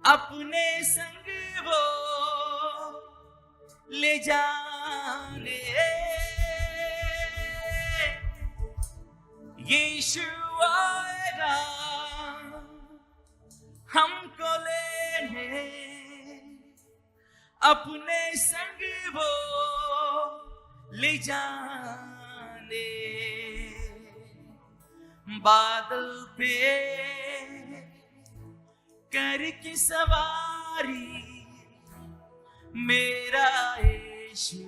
अपने संग वो ले जाने, यीशु आएगा हमको लेने, अपने संग वो ले जाने। बादल पे करके सवारी मेरा यीशु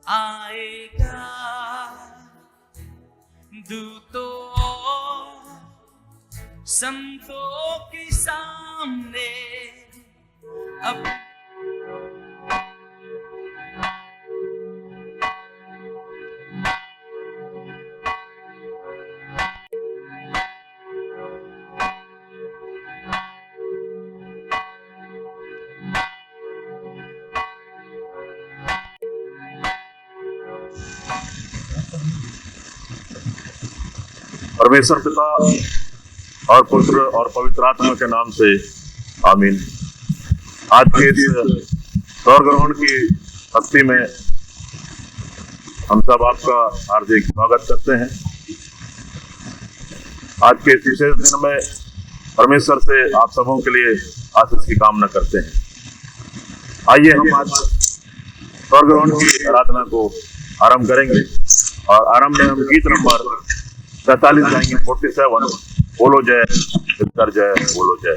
आएगा, दूतों संतों के सामने अब परमेश्वर पिता और पुत्र और पवित्र आत्मा के नाम से आमीन। आज के इस स्वर ग्रहण की भक्ति में हम सब आपका हार्दिक स्वागत करते हैं। आज के इस विशेष दिन में परमेश्वर से आप सबों के लिए आशीष की कामना करते हैं। आइए हम आज स्वर ग्रहण की आराधना को आरंभ करेंगे और आरंभ में हम गीत नंबर 47 गाएंगे, 47, बोलो जय मिलकर जय, बोलो जय।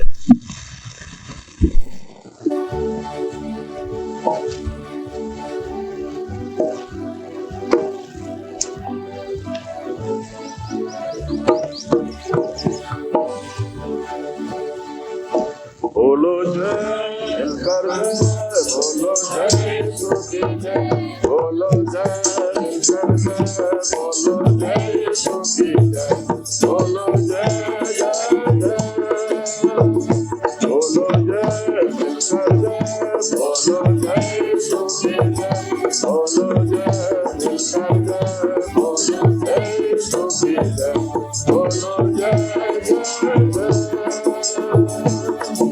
बोलो जय मिलकर जय, बोलो जय सुखी जय, बोलो जय मिलकर जय, बोलो जय सुखी जय, बोलो जय जय जय, बोलो जय मिलकर जय, बोलो जय सुखी जय, बोलो जय मिलकर जय, बोलो जय सुखी जय, बोलो जय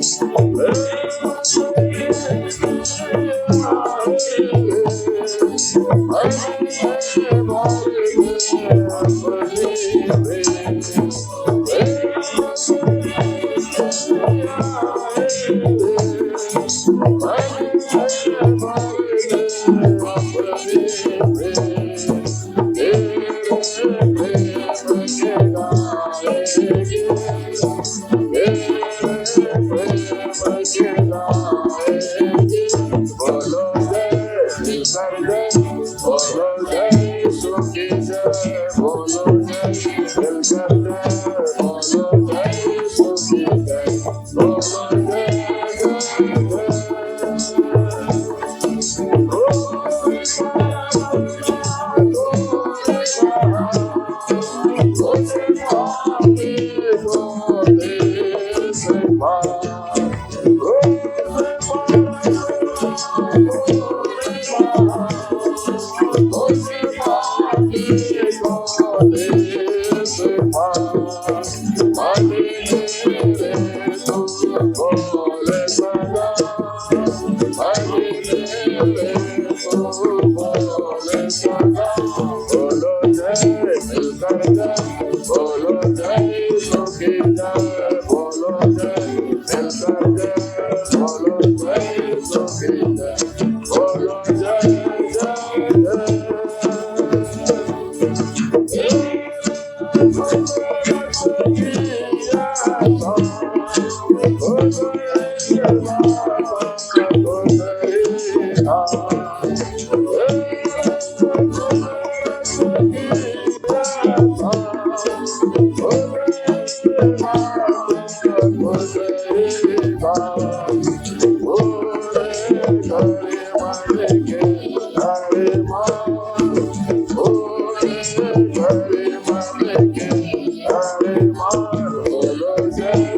जय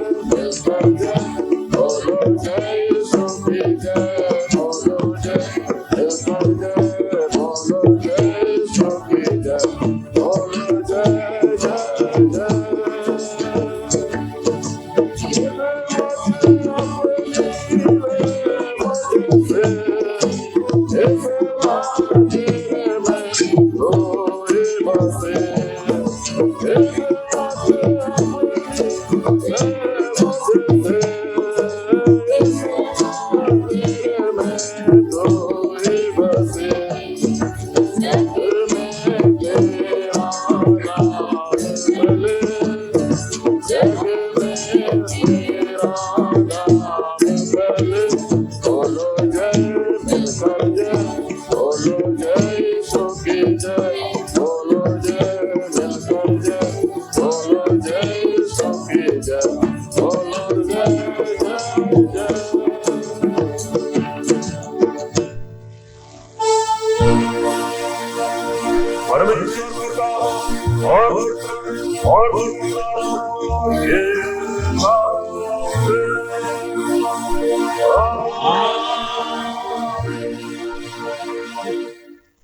जय। परमेश्वर का और ये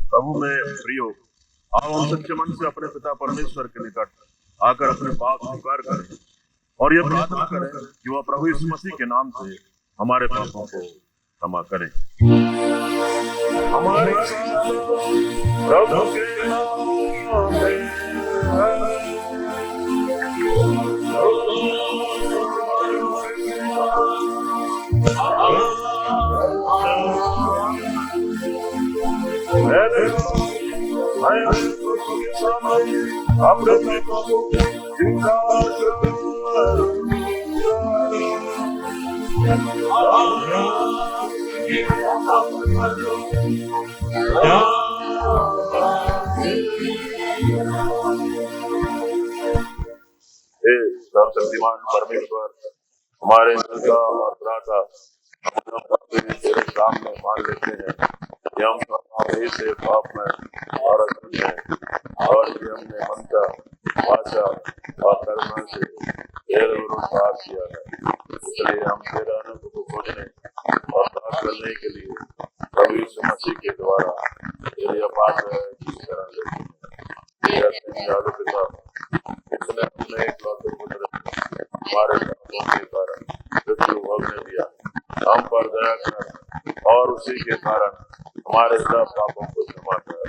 प्रभु में प्रियो, आओ हम सच्चे मन से अपने पिता परमेश्वर के निकट आकर अपने पाप स्वीकार करें और यह प्रार्थना करें कि वह प्रभु यीशु मसीह के नाम से हमारे पापों को क्षमा करें। हमारे प्रभु के नाम में अपने प्रभु सर्वशक्तिमान परमेश्वर, हमारे का और त्राता तेरे सामने मान लेते हैं कि हम से पाप में और अधर्म में और कि हमने मनता भाषा और कर्म से तेरे विरुद्ध पाप किया है। इसलिए हम तेरे अनुभव को खोजने और प्राप्त करने के लिए प्रभु यीशु मसीह के द्वारा तेरे अपार की शरण लेते हैं। पिता, इसने अपने इकलौते पुत्र हमारे पापों के कारण मृत्यु भोगने दिया, हम पर दया कर और उसी के कारण हमारे सब पापों को क्षमा कर।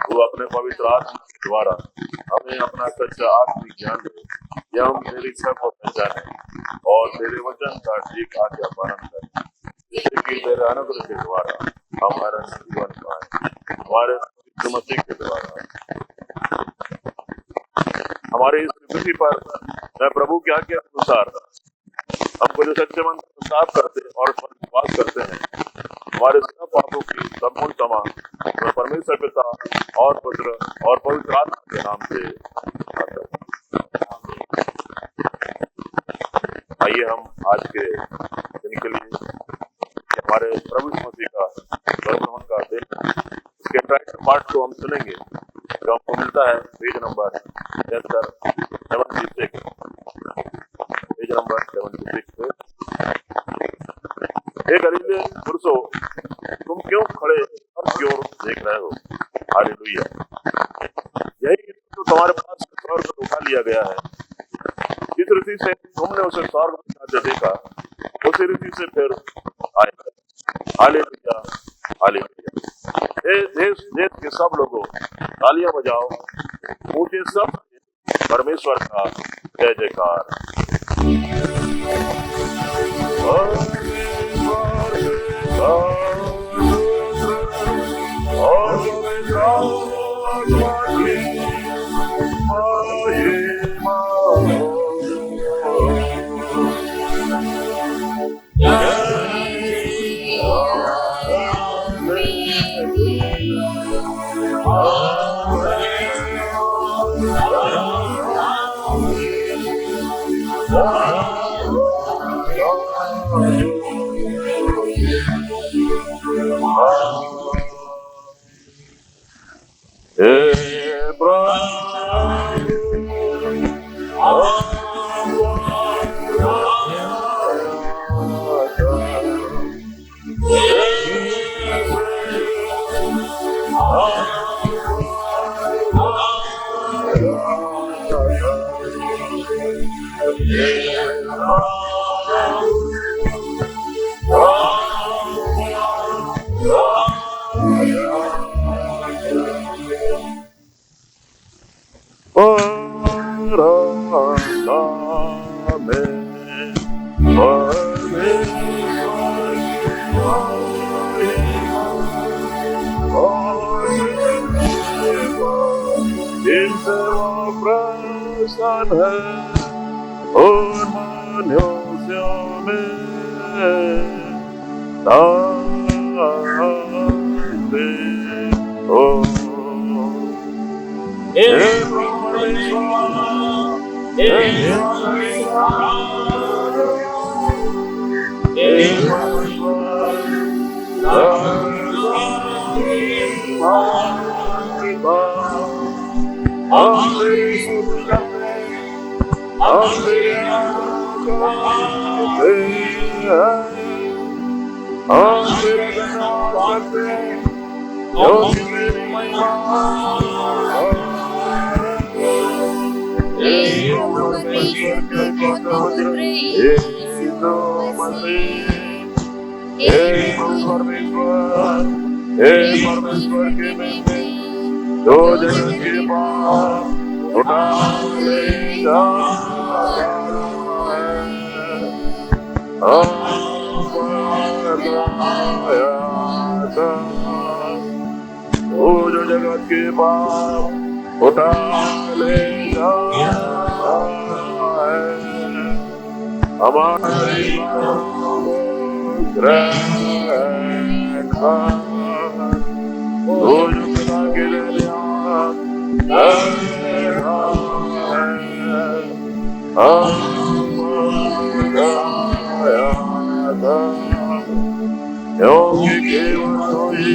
तू अपने पवित्र आत्मा के द्वारा हमें अपना सच्चा आत्मिक ज्ञान दे कि हम तेरी इच्छा को पहचाने और तेरे वचन का ठीक आज्ञा पालन करें, जिससे कि तेरे अनुग्रह के द्वारा हमारा जीवन पाए। हमारे मसीह के द्वारा हमारी इस पृथ्वी पर मैं प्रभु की आज्ञा के अनुसार हमको जो सच्चे मन से साफ करते और विश्वास करते हैं, हमारे सब पापों की संपूर्ण क्षमा परमेश्वर पिता और पुत्र और पवित्र आत्मा के नाम से। आइए हम आज के दिन के लिए हमारे प्रभु मसीह का वर्तमान का दिन, इसके ट्रैक्टर पार्ट को हम सुनेंगे जो हमको मिलता है पेज नंबर 76 पेज नंबर 76 पे। हे गलीले पुरुषों, तुम क्यों खड़े और क्यों देख रहे हो? हालेलुया। यही तो तुम्हारे पास स्वर्ग पर उठा लिया गया है। जिस रीति से तुमने उसे स्वर्ग में जाते देखा, उसी रीति से फिर आएगा। Hallelujah, hallelujah. हे देश देश के सब लोगों, तालियां बजाओ, ऊंचे सब परमेश्वर का जय जयकार। परमेश्वर के बेटे जो जगत के पाप उठा ले जाता है, वो जो जगत के पाप उठा ले जाता है, हमारी वो जो पिता के योगी केवल सोई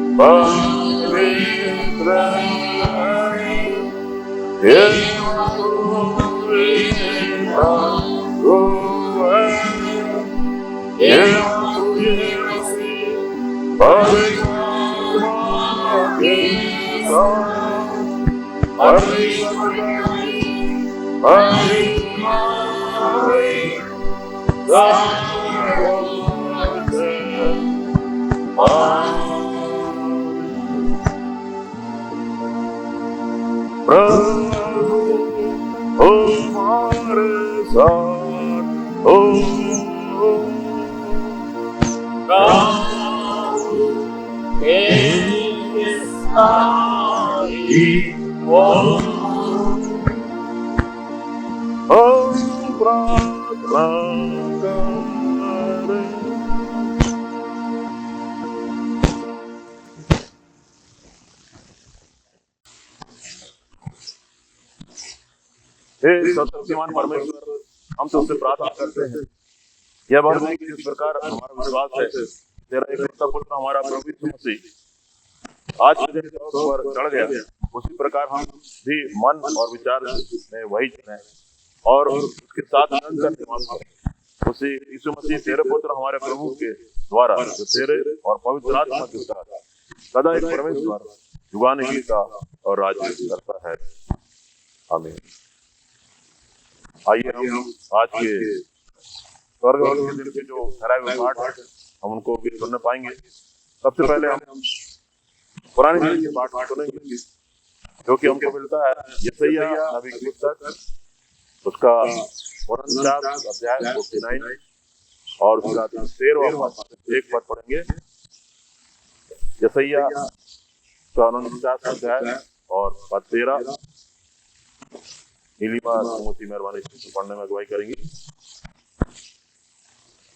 पवित्र शक्तिमान परमेश्वर, हम तुमसे प्रार्थना करते हैं यह बात कि जिस प्रकार हमारा विश्वास है तेरा एकलौता पुत्र हमारा प्रभु यीशु मसीह आज के दिन पर चढ़ गया, उसी प्रकार हम भी मन और विचार में वही चुने और उसके साथ निरंतर सेवा करें। उसी यीशु मसीह तेरे पुत्र हमारे प्रभु के द्वारा जो तेरे और पवित्र आत्मा के साथ सदा एक परमेश्वर युगाने का और राज्य करता है। आमीन। आइए हम आज के स्वर्ग के दिन के जो ठहराए हुए पाठ हम उनको भी सुनने पाएंगे। सबसे पहले हम पुराने नियम के पाठ सुनेंगे जो कि हमको मिलता है यशायाह नबी की पुस्तक उसका 49 अध्याय 49 और उसका 13वां पद एक पद पढ़ेंगे। यशायाह का 49 अध्याय और पद 13 नीलिमा मोती मेहरबानी से पढ़ने में अगुवाई करेंगी।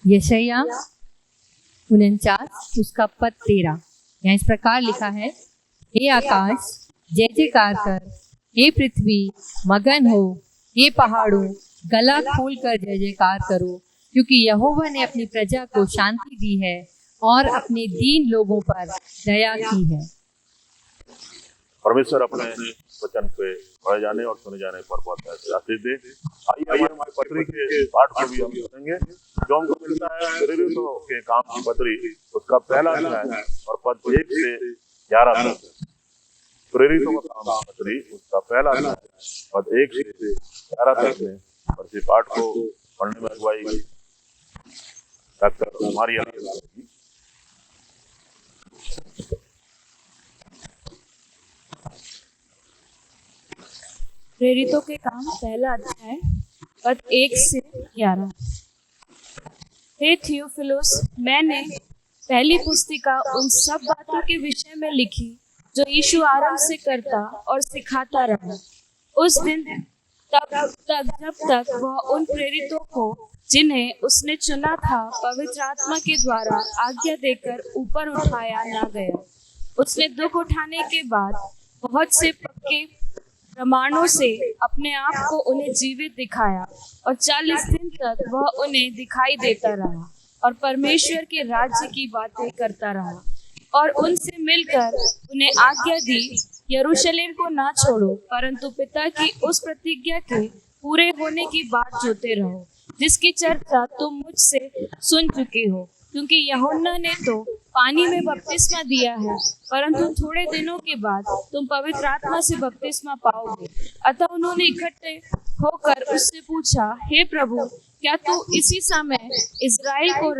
यशायाह 49 उसका पद 13 यहाँ इस प्रकार लिखा है, हे आकाश जय जयकार कर, हे पृथ्वी मगन हो, हे पहाड़ों गला खोल कर जय जयकार करो, क्योंकि यहोवा ने अपनी प्रजा को शांति दी है और अपने दीन लोगों पर दया की है। परमेश्वर अपने वचन पे पढ़े जाने और सुने जाने पर बहुत आशीष दे। आइए हमारी पत्री के पाठ को भी हम सुनेंगे जो हमको मिलता है प्रेरितों के काम की पत्री उसका पहला अध्याय और पद 1 से 11 तक। प्रेरितों का काम पत्री उसका पहला अध्याय पद 1 से 11 तक में और इस पाठ को पढ़ने में अगुवाई डॉक्टर हमारी प्रेरितों के काम पहला अध्याय पद 1 से 11। हे थियोफिलुस, मैंने पहली पुस्तिका उन सब बातों के विषय में लिखी जो यीशु आरंभ से करता और सिखाता रहा, उस दिन तक जब तक वह उन प्रेरितों को जिन्हें उसने चुना था पवित्र आत्मा के द्वारा आज्ञा देकर ऊपर उठाया ना गया। उसने दुख उठाने के बाद बहुत से पक्के प्रमाणों से अपने आप को उन्हें जीवित दिखाया और 40 दिन तक वह उन्हें दिखाई देता रहा और परमेश्वर के राज्य की बातें करता रहा और उनसे मिलकर उन्हें आज्ञा दी, यरूशलेम को ना छोड़ो परंतु पिता की उस प्रतिज्ञा के पूरे होने की बात जोते रहो जिसकी चर्चा तुम मुझसे सुन चुके हो। क्योंकि यूहन्ना ने तो पानी में बपतिस्मा दिया है, परंतु थोड़े दिनों के बाद तुम पवित्र आत्मा से बपतिस्मा पाओगे। अतः उन्होंने इकट्ठे होकर उससे पूछा, हे प्रभु, क्या तू इसी समय इज़राइल को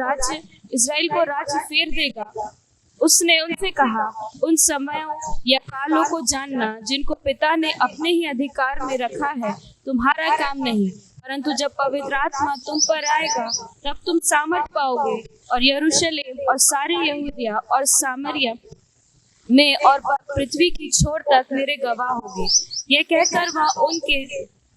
राज्य फेर देगा? उसने उनसे कहा, उन समयों या कालों को जानना जिनको पिता ने अपने ही अधिकार में रखा है तुम्हारा काम नहीं, परंतु जब पवित्र आत्मा तुम पर आएगा तब तुम सामर्थ पाओगे और यरूशलेम और सारे यहूदिया और सामरिया में और पृथ्वी की छोर तक मेरे गवाह होगे। यह कहकर वह उनके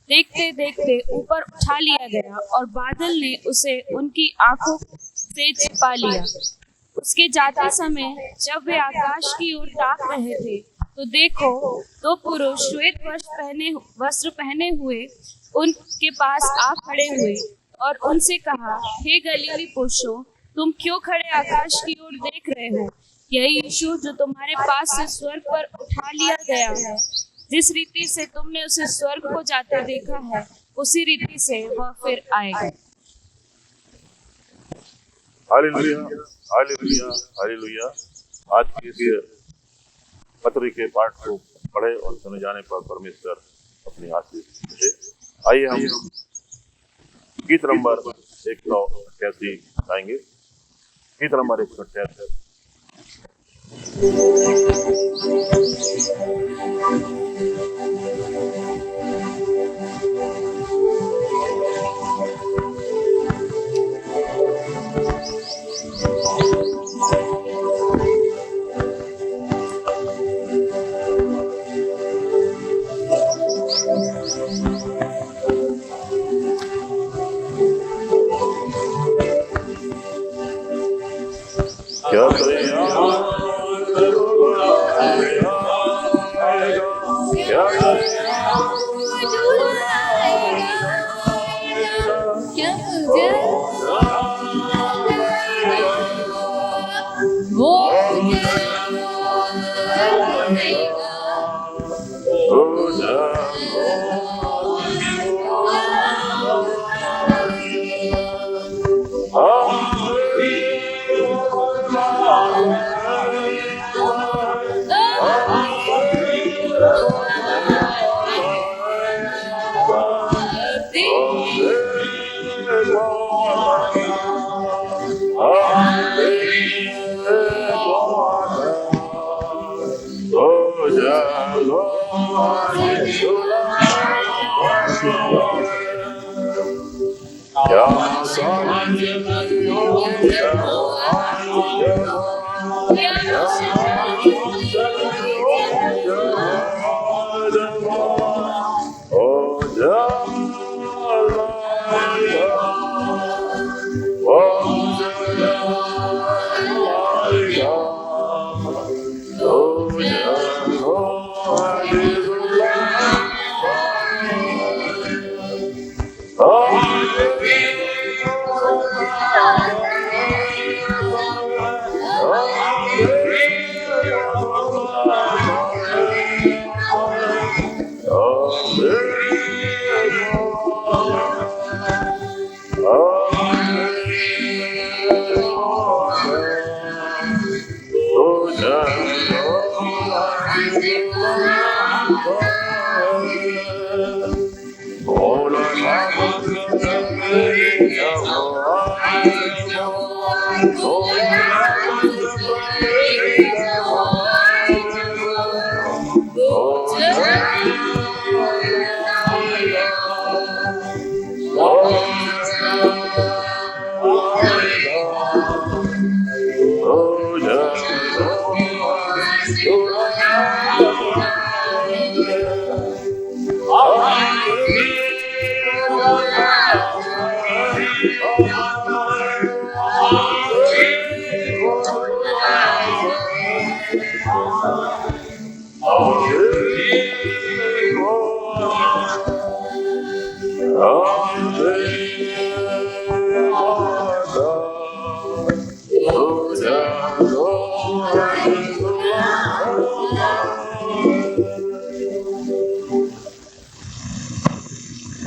देखते देखते ऊपर उठा लिया गया और बादल ने उसे उनकी आंखों से छिपा लिया। उसके जाते समय जब वे आकाश की ओर ताक रहे थे तो देखो, दो पुरुष श्वेत वस्त्र पहने हुए उनके पास आ खड़े हुए और उनसे कहा, हे गलीली पुरुषों, तुम क्यों खड़े आकाश की ओर देख रहे हो? यही यीशु जो तुम्हारे पास से स्वर्ग पर उठा लिया गया है, जिस रीति से तुमने उसे स्वर्ग को जाते देखा है उसी रीति से वह फिर आएगा। Hallelujah, hallelujah, hallelujah. आज के इस पत्र के पाठ को पढ़े और सुने जाने पर परमेश्वर अपनी आशीष दे। आइए हम गीत नंबर 188 गाएंगे। गीत नंबर 188। क्या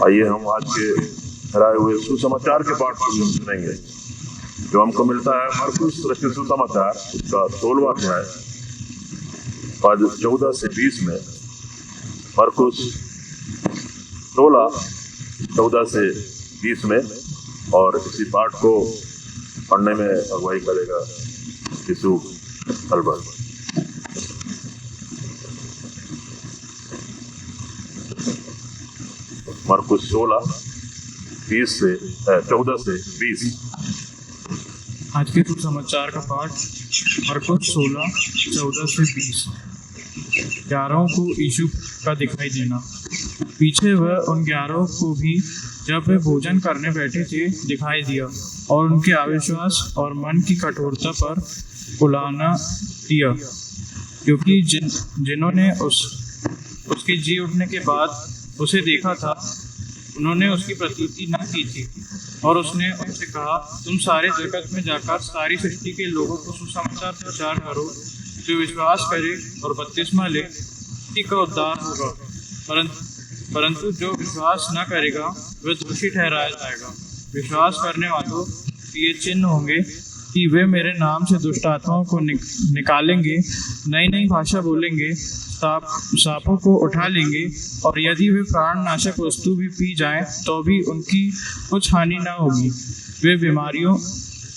आइए हम आज के ठहराए हुए सुसमाचार के पाठ को भी हम सुनेंगे जो हमको मिलता है मरकुस रचित सुसमाचार उसका 16वां अध्याय पद 14 से 20 में। मरकुस 16:14 से 20 में। और इसी पाठ को पढ़ने में अगुवाई करेगा यीशु अल्बर्ट। मरकुस 14 से 20। आज के सुसमाचार का पाठ मरकुस 16:14 से 20। 11 को यीशु का दिखाई देना। पीछे वह उन 11 को भी जब वे भोजन करने बैठे थे दिखाई दिया और उनके अविश्वास और मन की कठोरता पर उलाहना दिया, क्योंकि जिन्होंने उसके जी उठने के बाद उसे देखा था उन्होंने उसकी प्रतीति न की थी। और उसने उनसे कहा, तुम सारे जगत में जाकर सारी सृष्टि के लोगों को सुसमाचार प्रचार करो। जो विश्वास करे और बपतिस्मा ले उसी का उद्धार होगा, परंतु जो विश्वास न करेगा वह दोषी ठहराया जाएगा। विश्वास करने वालों के ये चिन्ह होंगे कि वे मेरे नाम से दुष्ट आत्माओं को निकालेंगे, नई नई भाषा बोलेंगे, सांपों को उठा लेंगे, और यदि वे प्राणनाशक वस्तु भी पी जाएं तो भी उनकी कुछ हानि न होगी। वे बीमारियों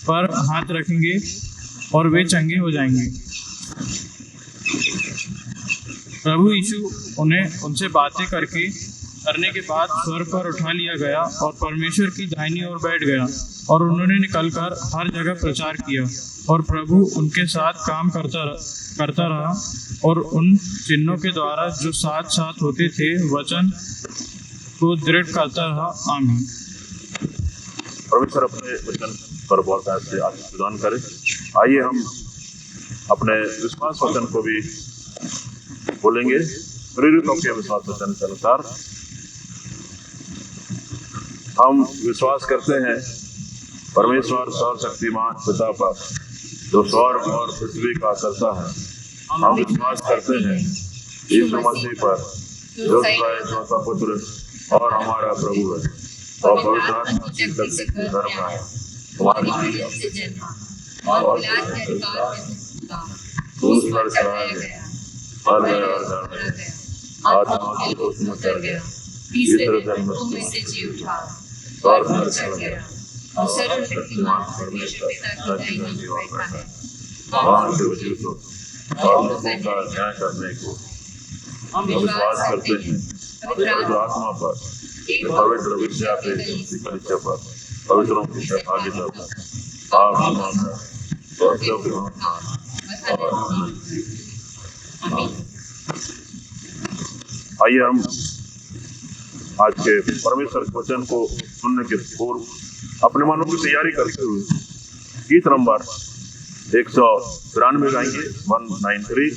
पर हाथ रखेंगे और वे चंगे हो जाएंगे। प्रभु यीशु उनसे बातें करने के बाद स्वर्ग पर उठा लिया गया और परमेश्वर की दाहिनी ओर बैठ गया। और उन्होंने निकलकर हर जगह प्रचार किया और प्रभु उनके साथ काम करता रहा और उन चिन्हों के द्वारा जो साथ साथ होते थे वचन को दृढ़ करता रहा। आमीन। परमेश्वर अपने वचन पर बहुत से आशीष प्रदान करे। आइए हम अपने विश्वास वचन को भी बोलेंगे। प्रेरितों के विश्वास वचन के अनुसार हम विश्वास करते हैं परमेश्वर सर्वशक्तिमान पिता पर जो स्वर्ग और पृथ्वी का करता है। हम विश्वास करते हैं यीशु मसीह पर जो चौथा पुत्र और हमारा प्रभु है और पवित्र आत्मा की शक्ति से धर्म है हमारी और उस पर चढ़ाया गया और आत्मा की रोश में उतर गया, तीसरे दिन से जी उठा और पर चढ़ गया और सर्वशक्तिमान परमेश्वर पिता की दाहिनी ओर बैठा है। वहाँ से वजूदों और लोगों का न्याय करने को हम विश्वास करते हैं। पवित्र आत्मा पर, पवित्र विद्या पे, परीक्षा पर, पवित्रों की सहभागिता पर, आत्मा पर और जो भी आइए हम आज के परमेश्वर के वचन को सुनने के पूर्व अपने मनों की तैयारी करते हुए गीत नंबर 193 गाएंगे 193।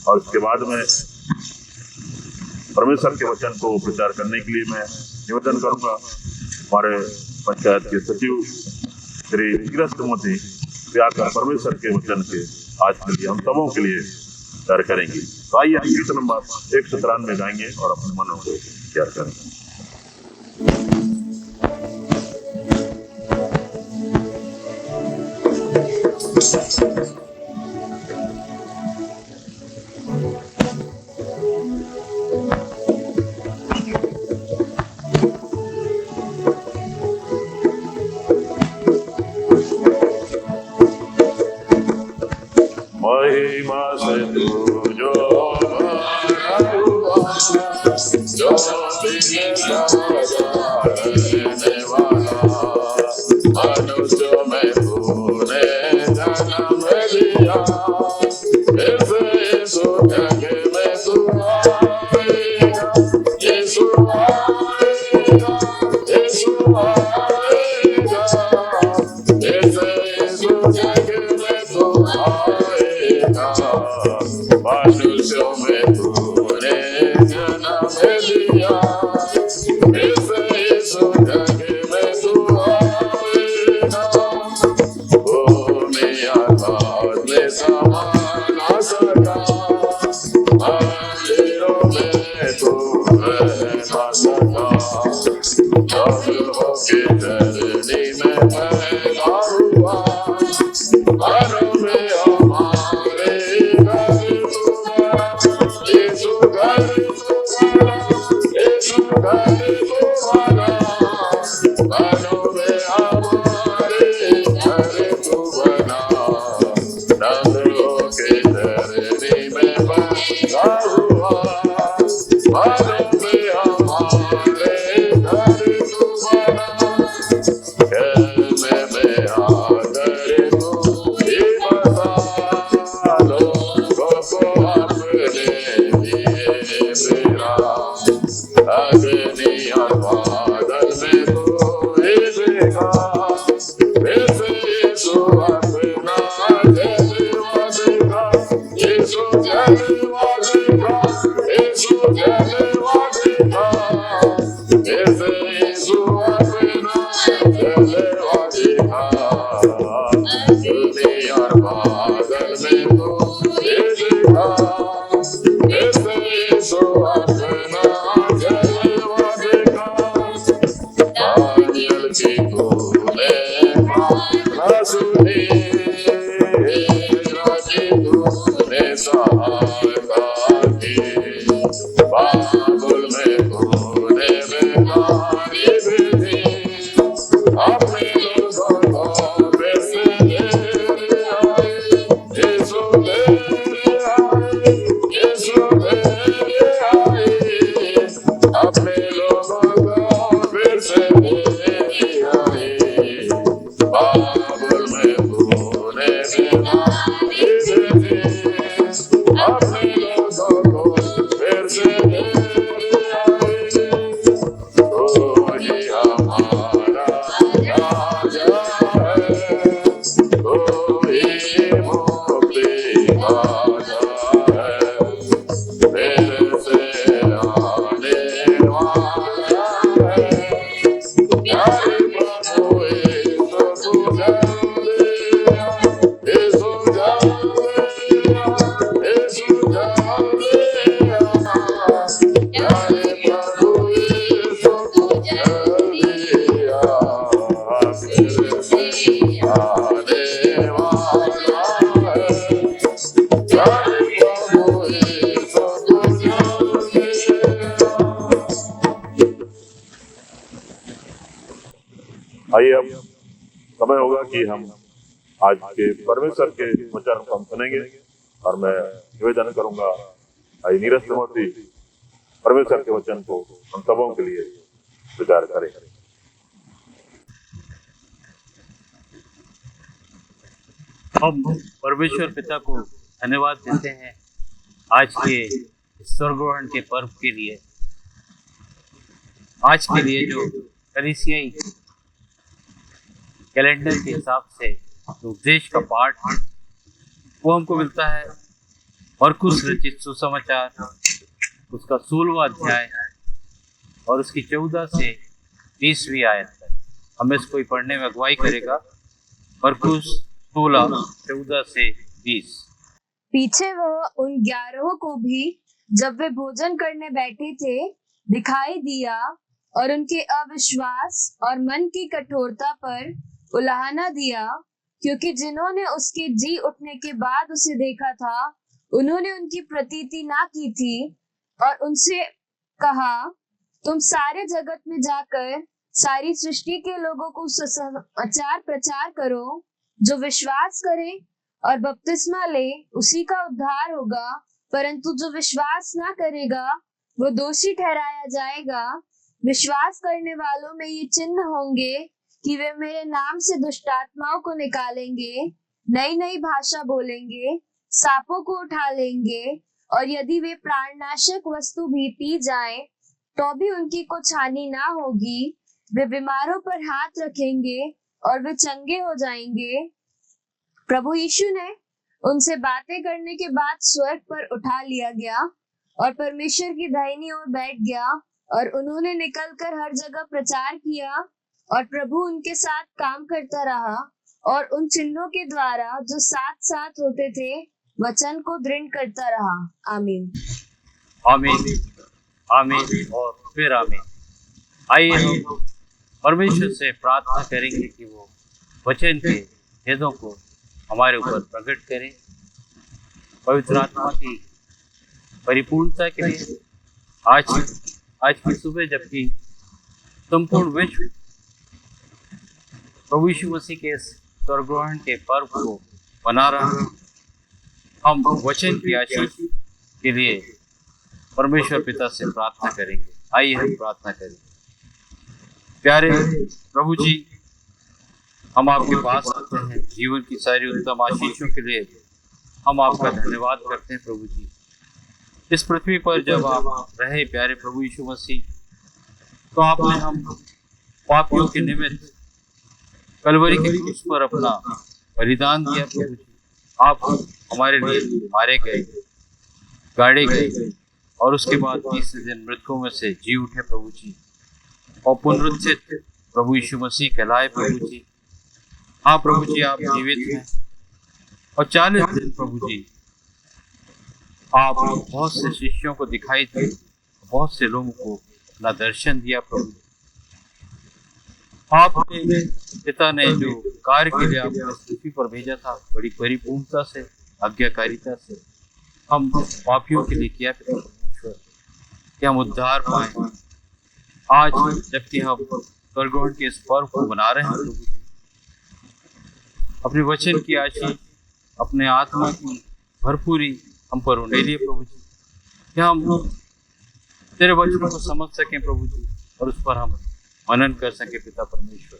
और उसके बाद में परमेश्वर के वचन को प्रचार करने के लिए मैं निवेदन करूंगा हमारे पंचायत के सचिव श्री गिरस्त मोती आकर परमेश्वर के वचन के आज के लिए हम सबों के लिए तैयार करेंगे। तो आइए हम गीत नंबर 193 गाएंगे और अपने मनों को तैयार करेंगे। महिमा से तू जो मनुष्य में तूने जन्म लिया, यीशु जग में तू आएगा, यीशु आएगा, यीशु आएगा, यीशु जग में तू आएगा। मनुष्य में तूने जन्म लिया, यीशु जग आइए अब समय होगा कि हम आज के परमेश्वर के वचन को हम सुनेंगे और मैं निवेदन करूंगा भाई नीरज त्रिमूर्ति परमेश्वर के वचन को हम सबों के लिए विचार करें। हम परमेश्वर पिता को धन्यवाद देते हैं आज के स्वर्गग्रहण के पर्व के लिए। आज के लिए जो कलीसियाई कैलेंडर के हिसाब से उपदेश का पाठ वो हमको मिलता है मरकुस रचित सुसमाचार उसका 16वां अध्याय और उसकी 14 से 20वीं आयत तक। हमें इसको पढ़ने में अगुवाई करेगा मरकुस 16 14 से 20। पीछे वह उन 11 को भी जब वे भोजन करने बैठे थे दिखाई दिया और उनके अविश्वास और मन की कठोरता पर उलाहना दिया, क्योंकि जिन्होंने उसके जी उठने के बाद उसे देखा था उन्होंने उनकी प्रतीति ना की थी और उनसे कहा, तुम सारे जगत में जाकर सारी सृष्टि के लोगों को सुसमाचार प्रचार करो। जो विश्वास करे और बपतिस्मा ले उसी का उद्धार होगा, परंतु जो विश्वास ना करेगा वो दोषी ठहराया जाएगा। विश्वास करने वालों में ये चिन्ह होंगे कि वे मेरे नाम से दुष्टात्माओं को निकालेंगे, नई नई भाषा बोलेंगे, सांपों को उठा लेंगे और यदि वे प्राणनाशक वस्तु भी पी जाएं तो भी उनकी कुछ हानि ना होगी। वे बीमारों पर हाथ रखेंगे और वे चंगे हो जाएंगे। प्रभु यीशु ने उनसे बातें करने के बाद स्वर्ग पर उठा लिया गया और परमेश्वर की दाहिनी ओर बैठ गया और उन्होंने निकलकर हर जगह प्रचार किया और प्रभु उनके साथ काम करता रहा और उन चिन्हों के द्वारा जो साथ साथ होते थे वचन को दृढ़ करता रहा। आमीन आमीन आमीन और फिर आमीन। आइए हम परमेश्वर से प्रार्थना करेंगे कि वो वचन के भेदों को हमारे ऊपर प्रकट करें। पवित्र आत्मा की परिपूर्णता के लिए आज की सुबह जबकि संपूर्ण विश्व प्रभु यीशु मसीह के स्वर्गग्रहण के पर्व को मना रहा है, हम वचन की आशीष के लिए परमेश्वर पिता से प्रार्थना करेंगे। आइए हम प्रार्थना करें। प्यारे प्रभु जी, हम आपके पास आते हैं जीवन की सारी उत्तम आशीषों के लिए हम आपका धन्यवाद करते हैं। प्रभु जी, इस पृथ्वी पर जब आप रहे प्यारे प्रभु यीशु मसीह, तो आपने हम पापियों के निमित्त कलवरी के क्रूस पर अपना बलिदान दिया। प्रभु जी, आप हमारे लिए मारे गए, गाड़े गए और उसके बाद तीसरे दिन मृतकों में से जी उठे प्रभु जी, और पुनरुत्थित प्रभु यीशु मसीह कहलाए। प्रभु जी, हाँ प्रभु जी, आप जीवित हैं और 40 दिन प्रभु जी आप बहुत से शिष्यों को दिखाई दिए, बहुत से लोगों को अपना दर्शन दिया। प्रभु आपने पिता ने जो कार्य के लिए आपने पृथ्वी पर भेजा था, बड़ी परिपूर्णता से, आज्ञाकारिता से हम पापियों के लिए किया पिता परमेश्वर, कि हम उद्धार पाए। आज जबकि हम स्वर्गग्रहण के इस पर्व को मना रहे हैं प्रभु जी, अपने वचन की आशीष, अपने आत्मा की भरपूरी हम पर होने लिए प्रभु जी, कि हम तेरे वचनों को समझ सकें प्रभु जी, और उस पर हम मनन कर सके पिता परमेश्वर।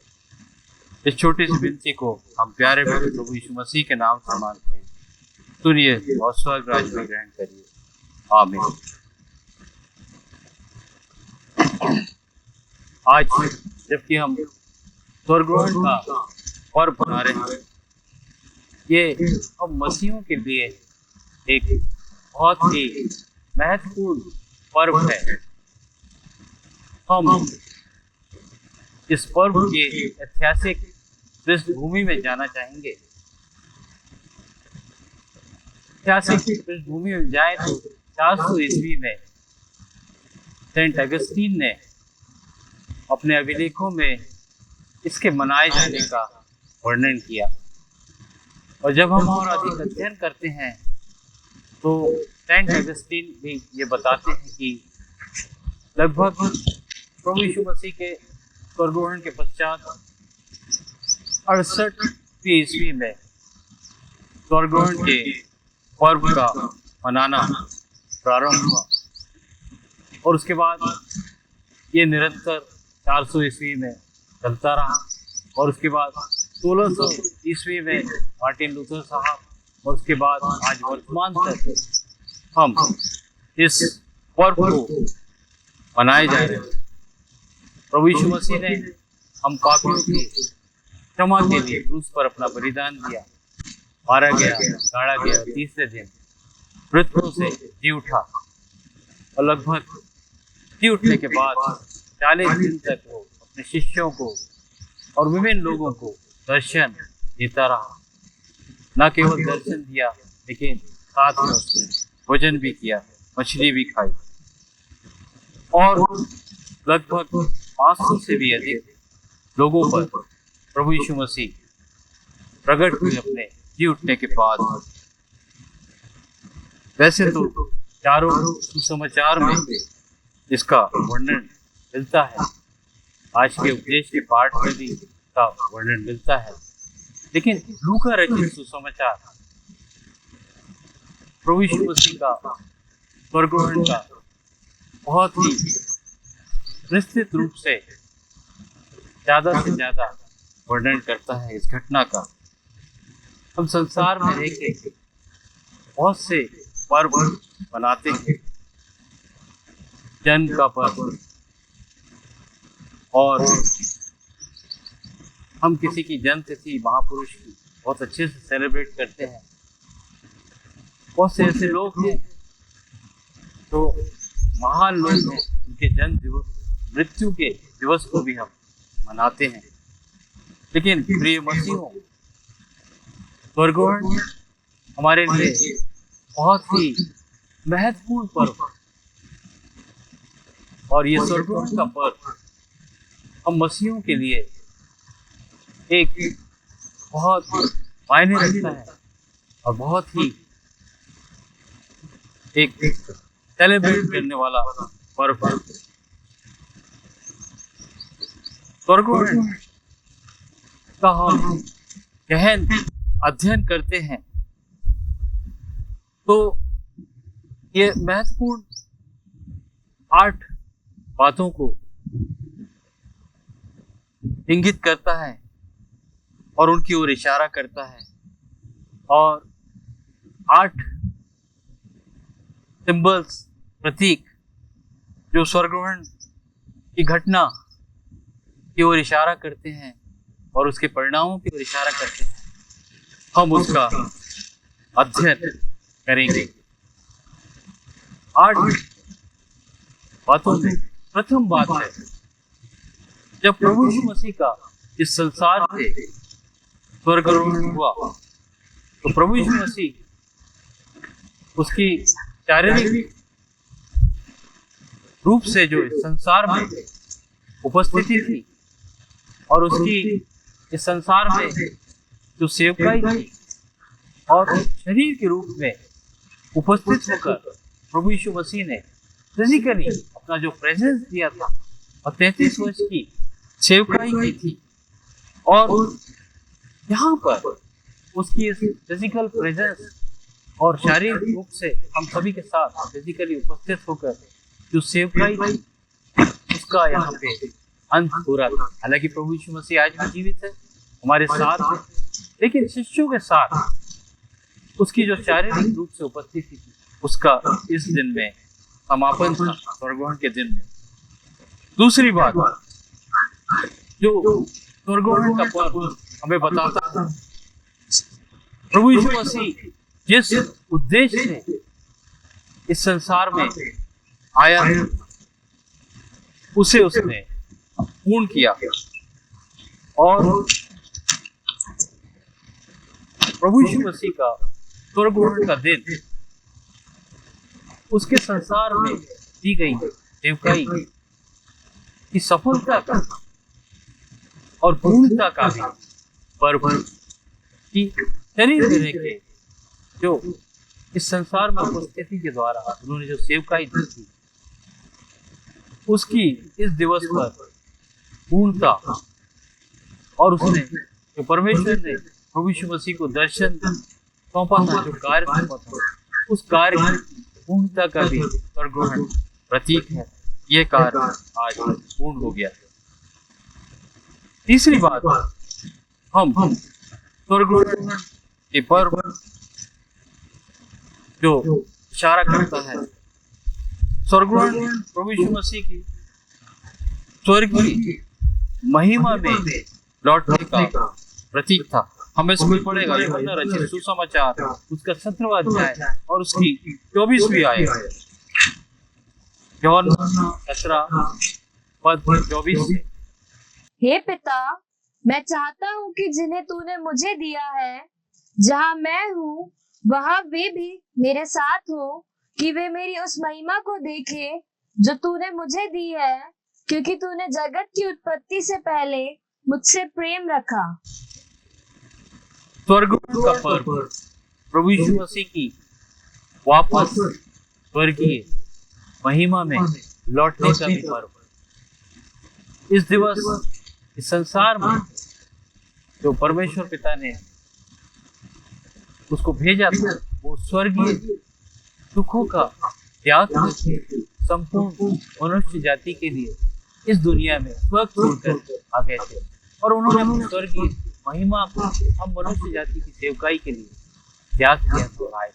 इस छोटी सी विनती को हम प्यारे प्रभु यीशु मसीह के नाम से मांगते हैं। सुनिए और स्वर्ग राज्य में ग्रहण करिए। आमीन। आज जबकि हम स्वर्गग्रहण का पर्व मना रहे हैं, ये हम मसीहों के लिए एक बहुत ही महत्वपूर्ण पर्व है। हम इस पर्व के ऐतिहासिक पृष्ठभूमि में जाना चाहेंगे। ऐतिहासिक पृष्ठभूमि में जाए तो 400 ईस्वी में सेंट अगस्तीन ने अपने अभिलेखों में इसके मनाए जाने का वर्णन किया, और जब हम और अधिक अध्ययन करते हैं तो सेंट अगस्तीन भी ये बताते हैं कि लगभग प्रभु यीशु मसीह के स्वर्गग्रहण के पश्चात 68वीं ईस्वी में स्वर्गग्रहण के पर्व का मनाना प्रारंभ हुआ, और उसके बाद ये निरंतर 400 ईस्वी में चलता रहा, और उसके बाद 1600 ईस्वी में मार्टिन लूथर साहब, और उसके बाद आज वर्तमान तक हम इस पर्व को मनाए जा रहे हैं। प्रभु यीशु मसीह ने हम पापियों की क्षमा के लिए क्रूस पर अपना बलिदान दिया, मारा गया, गाड़ा गया, तीसरे दिन मृतकों से जी उठा, और लगभग जी उठने के बाद 40 दिन तक वो अपने शिष्यों को और विभिन्न लोगों को दर्शन देता रहा। न केवल दर्शन दिया, लेकिन साथ में उसने भोजन भी किया, मछली भी खाई, और लगभग 500 से भी अधिक लोगों पर प्रभु यीशु मसीह प्रकट हुए अपने जी उठने के बाद। वैसे तो चारों सुसमाचार में इसका वर्णन मिलता है, आज के उपदेश के पाठ में भी इसका वर्णन मिलता है, लेकिन लूका रचित सुसमाचार प्रभु यीशु मसीह का स्वर्गग्रहण का बहुत ही विस्तृत रूप से ज्यादा से ज्यादा वर्णन करता है इस घटना का। हम संसार में रह के बहुत से पर्व मनाते हैं, जन्म का पर्व, और हम किसी की जन्म तिथि महापुरुष की बहुत अच्छे से सेलिब्रेट करते हैं। बहुत से ऐसे लोग हैं तो महान लोग हैं, उनके जन्म दिवस, मृत्यु के दिवस को भी हम मनाते हैं। लेकिन प्रिय मसीहों, स्वर्गग्रहण हमारे लिए बहुत ही महत्वपूर्ण पर्व, और ये स्वर्गग्रहण का पर्व हम मसीहों के लिए एक बहुत मायने रखता है, और बहुत ही एक सेलिब्रेट करने वाला पर्व है। स्वर्गवान का हम गहन अध्ययन करते हैं तो ये महत्वपूर्ण 8 बातों को इंगित करता है और उनकी ओर इशारा करता है, और 8 सिंबल्स, प्रतीक, जो स्वर्गग्रहण की घटना की ओर इशारा करते हैं और उसके परिणामों की ओर इशारा करते हैं, हम उसका अध्ययन करेंगे। 8 बातों में प्रथम बात है, जब प्रभु यीशु मसीह का इस संसार से स्वर्गारोहण हुआ तो प्रभु यीशु मसीह उसकी शारीरिक रूप से जो इस संसार में उपस्थिति थी और उसकी इस संसार में जो सेवकाई थी और शरीर के रूप में उपस्थित होकर प्रभु यीशु मसीह ने फिजिकली अपना जो प्रेजेंस दिया था और 33 वर्ष की सेवकाई की थी, और यहाँ पर उसकी इस फिजिकल प्रेजेंस और शारीरिक रूप से हम सभी के साथ फिजिकली उपस्थित होकर जो सेवकाई थी उसका यहाँ पे अंत हो रहा था। हालांकि प्रभु यीशु मसीह आज भी जीवित है, हमारे साथ है, लेकिन शिष्यों के साथ उसकी जो शारीरिक रूप से उपस्थिति थी उसका इस दिन में समापन था, स्वर्गग्रहण के दिन में। दूसरी बात, जो स्वर्गग्रहण का पर्व हमें बताता है प्रभु यीशु मसीह जिस उद्देश्य से इस संसार में आया है उसे उसने पूर्ण किया, और प्रभु यीशु मसीह का स्वर्गग्रहण का दिन उसके संसार में दी गई सेवकाई की सफलता का और पूर्णता का भी पर्व की शरीर में रहकर जो इस संसार में उपस्थिति के द्वारा उन्होंने जो सेवकाई दी थी उसकी इस दिवस पर पूर्णता, और उसने जो परमेश्वर ने प्रभु यीशु मसीह को दर्शन सौंपा था, जो कार्य सौंपा था, उस कार्य की पूर्णता का भी स्वर्गग्रहण प्रतीक है। यह कार्य आज पूर्ण हो गया। तीसरी बात, हम स्वर्गग्रहण के पर्व जो इशारा करता है, स्वर्गग्रहण प्रभु यीशु मसीह की स्वर्गीय महिमा में लौटने का प्रतीक था। हमें स्कूल पढ़ेगा यूहन्ना रचित सुसमाचार उसका 17वां अध्याय और उसकी 24वीं आयत, यूहन्ना 17:24 से। हे पिता, मैं चाहता हूँ कि जिन्हें तूने मुझे दिया है, जहाँ मैं हूँ वहाँ वे भी मेरे साथ हो, कि वे मेरी उस महिमा को देखे जो तूने मुझे दी है, क्योंकि तूने जगत की उत्पत्ति से पहले मुझसे प्रेम रखा। स्वर्गग्रहण का पर्व प्रभु यीशु मसीह की वापस स्वर्गीय महिमा में लौटने का भी पर्व। इस दिवस इस संसार में जो परमेश्वर पिता ने उसको भेजा था, वो स्वर्गीय सुखों का त्याग करके संपूर्ण मनुष्य जाति के लिए इस दुनिया में स्वर्ग छोड़कर आ गए थे, और उन्होंने स्वर्गीय महिमा को हम मनुष्य जाति की सेवकाई के लिए त्याग किया तो आए।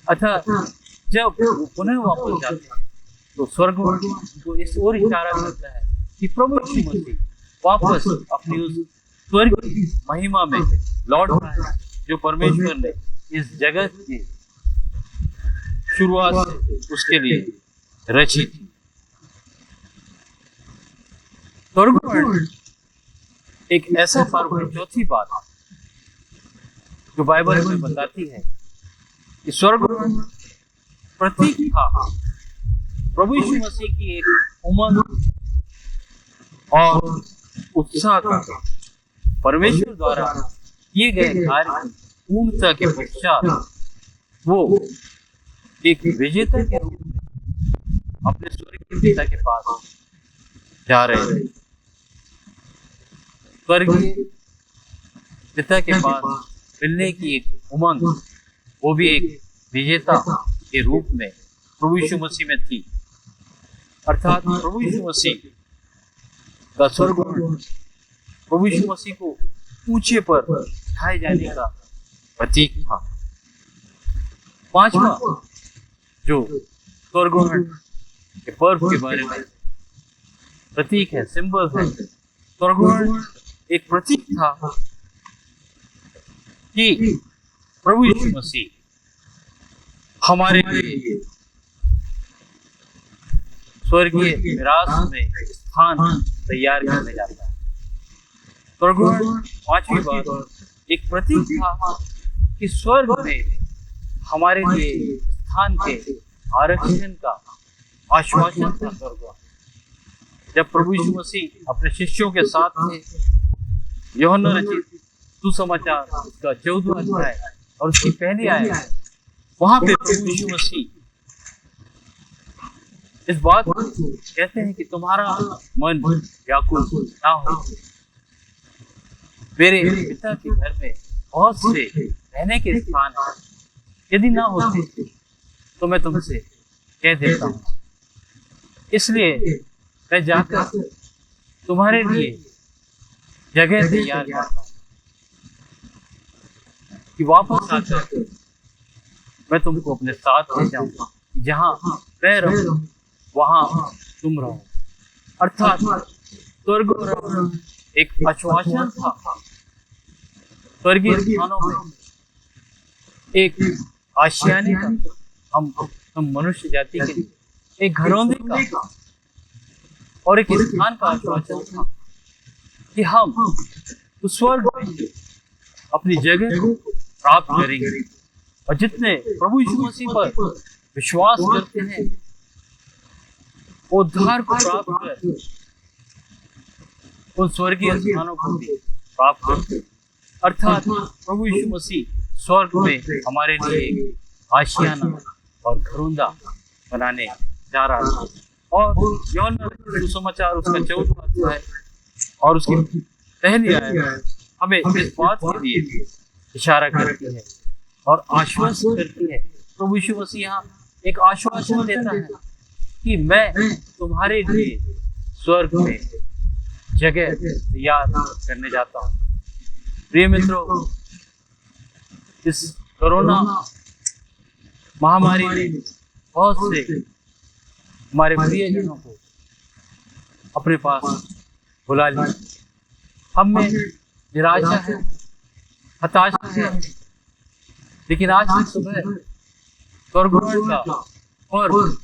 अतः जब वो पुनः वापस जाते हैं तो स्वर्ग को इस ओर इशारा करता है कि प्रभु यीशु मसीह वापस अपनी उस स्वर्गीय महिमा में लौट रहा है जो परमेश्वर ने इस जगत की शुरुआत से उसके लिए रची थी। स्वर्गग्रहण एक ऐसा पर्व है, चौथी बात जो बाइबल में बताती है कि स्वर्गग्रहण प्रतीक था प्रभु यीशु मसीह की एक उमंग और उत्साह का परमेश्वर द्वारा किए गए कार्य की पूर्णता के पश्चात वो एक विजेता के रूप में अपने स्वर्गीय पिता के पास जा रहे थे। स्वर्गीय पिता के पास मिलने की एक उमंग, वो भी एक विजेता के रूप में प्रभु यीशु मसीह में थी। अर्थात प्रभु यीशु मसीह का स्वर्ग प्रभु यीशु मसीह को ऊंचे पर उठाए जाने का प्रतीक था। पांचवा जो स्वर्गारोहण के पर्व के बारे में प्रतीक है, सिंबल है। स्वर्गारोहण एक प्रतीक था कि प्रभु यीशु मसीह हमारे लिए स्वर्गीय विरासत में स्थान तैयार करने जाता है। स्वर्गारोहण पांचवी बात एक प्रतीक था कि स्वर्ग में हमारे लिए स्थान के आरक्षण का आश्वासन था। स्वर्गारोहण जब प्रभु यीशु मसीह अपने शिष्यों के साथ थे, यूहन्ना रचित सुसमाचार उसका 14वां अध्याय और उसकी पहली आयत, वहां पे प्रभु यीशु मसीह इस बात को कहते हैं कि तुम्हारा मन व्याकुल ना हो। मेरे पिता के घर में बहुत से रहने के स्थान हैं, यदि ना होते तो मैं तुमसे कह देता हूँ। इसलिए मैं जाकर तुम्हारे लिए जगह तैयार करता हूँ कि वापस आकर मैं तुमको अपने साथ ले जाऊंगा। जहां मैं रहूं वहां तुम रहो। अर्थात स्वर्गारोहण एक आश्वासन था। स्वर्गीय स्थानों में एक आशियाने का, हम मनुष्य जाति के लिए एक घरौंदे का और एक स्थान का आश्वासन था कि हम उस स्वर्ग में अपनी जगह को प्राप्त करेंगे। और जितने प्रभु यीशु मसीह पर विश्वास करते हैं, उद्धार को प्राप्त कर उन स्वर्गीय स्थानों को भी प्राप्त करते। अर्थात प्रभु यीशु मसीह स्वर्ग में हमारे लिए एक आशियाना और घरौंदा बनाने जा रहा था। और यूहन्ना सुसमाचार उसका 14वां अध्याय और उसकी पहली आयत हमें इस बात के लिए इशारा करती है और आश्वस्त करती है। प्रभु यीशु मसीह यहाँ एक आश्वासन देता है कि मैं तुम्हारे लिए स्वर्ग में जगह तैयार करने जाता हूँ। प्रिय मित्रों, इस कोरोना महामारी ने बहुत से हमारे प्रियजनों को अपने पास बुला लिया। हम में निराशा है, हताशा है, लेकिन आज की सुबह स्वर्गारोहण का पर्व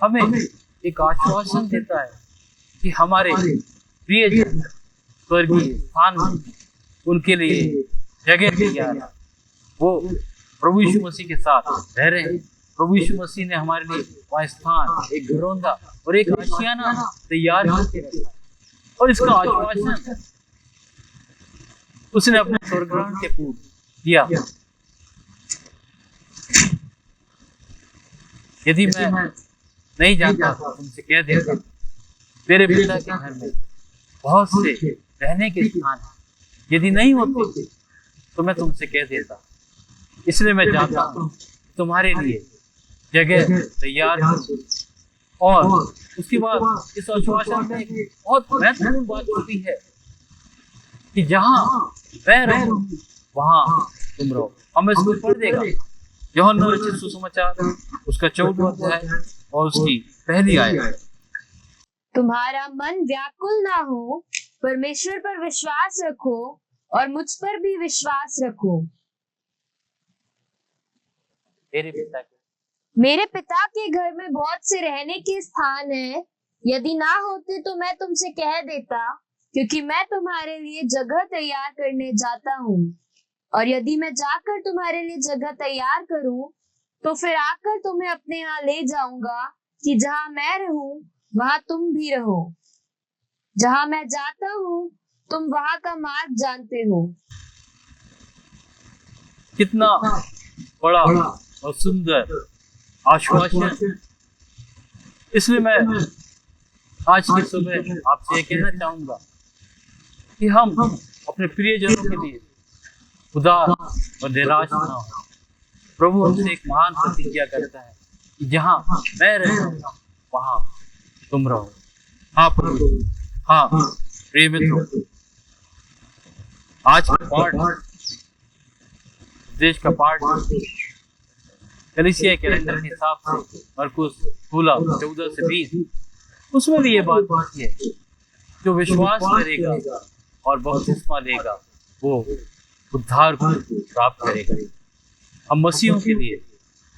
हमें एक आश्वासन देता है कि हमारे प्रियजन स्वर्गीय स्थान में उनके लिए जगह तैयार है। वो प्रभु यीशु मसीह के साथ रह रहे हैं। प्रभु यीशु मसीह ने हमारे लिए वहाँ स्थान, एक घरौंदा और एक आशियाना तैयार करके रखा है। और इसका आश्वासन उसने अपने स्वर्गारोहण के पूर्व दिया। यदि मैं नहीं जानता तो तुमसे कह देता, मेरे पिता के घर में बहुत से रहने के स्थान हैं, यदि नहीं होते तो मैं तुमसे कह देता। इसलिए मैं चाहता हूँ तुम्हारे लिए जगह तैयार करूं। और उसके बाद इस आश्वासन में बहुत महत्वपूर्ण बात होती है कि जहां मैं रहूं वहां तुम रहो। हम इसको पढ़ देगा यूहन्ना रचित सुसमाचार उसका 14वां अध्याय और उसकी पहली आयत। तुम्हारा मन व्याकुल ना हो, परमेश्वर पर विश्वास रखो और मुझ पर भी विश्वास रखो। मेरे पिता के घर में बहुत से रहने के स्थान हैं। यदि ना होते तो मैं तुमसे कह देता, क्योंकि मैं तुम्हारे लिए जगह तैयार करने जाता हूँ। और यदि मैं जाकर तुम्हारे लिए जगह तैयार करूँ तो फिर आकर तुम्हें अपने यहाँ ले जाऊंगा, कि जहाँ मैं रहूं वहां तुम भी रहो। जहाँ मैं जाता हूँ तुम वहां का मार्ग जानते हो। कितना बड़ा और सुंदर आश्वासन इसलिए मैं आज की सुबह आपसे ये कहना चाहूंगा कि हम अपने प्रियजनों के लिए उदास और निराश ना हो। प्रभु हमसे एक महान प्रतिज्ञा करता है कि जहां मैं रहूंगा वहां तुम रहो। हाँ प्रभु, हाँ प्रिय मित्रों, आज का पाठ, देश का पाठ कलीसिया कैलेंडर के हिसाब से मरकुस 16:14-20, उसमें भी ये बात है, जो विश्वास करेगा और बपतिस्मा लेगा वो उद्धार को प्राप्त करेगा। हम मसीहों के लिए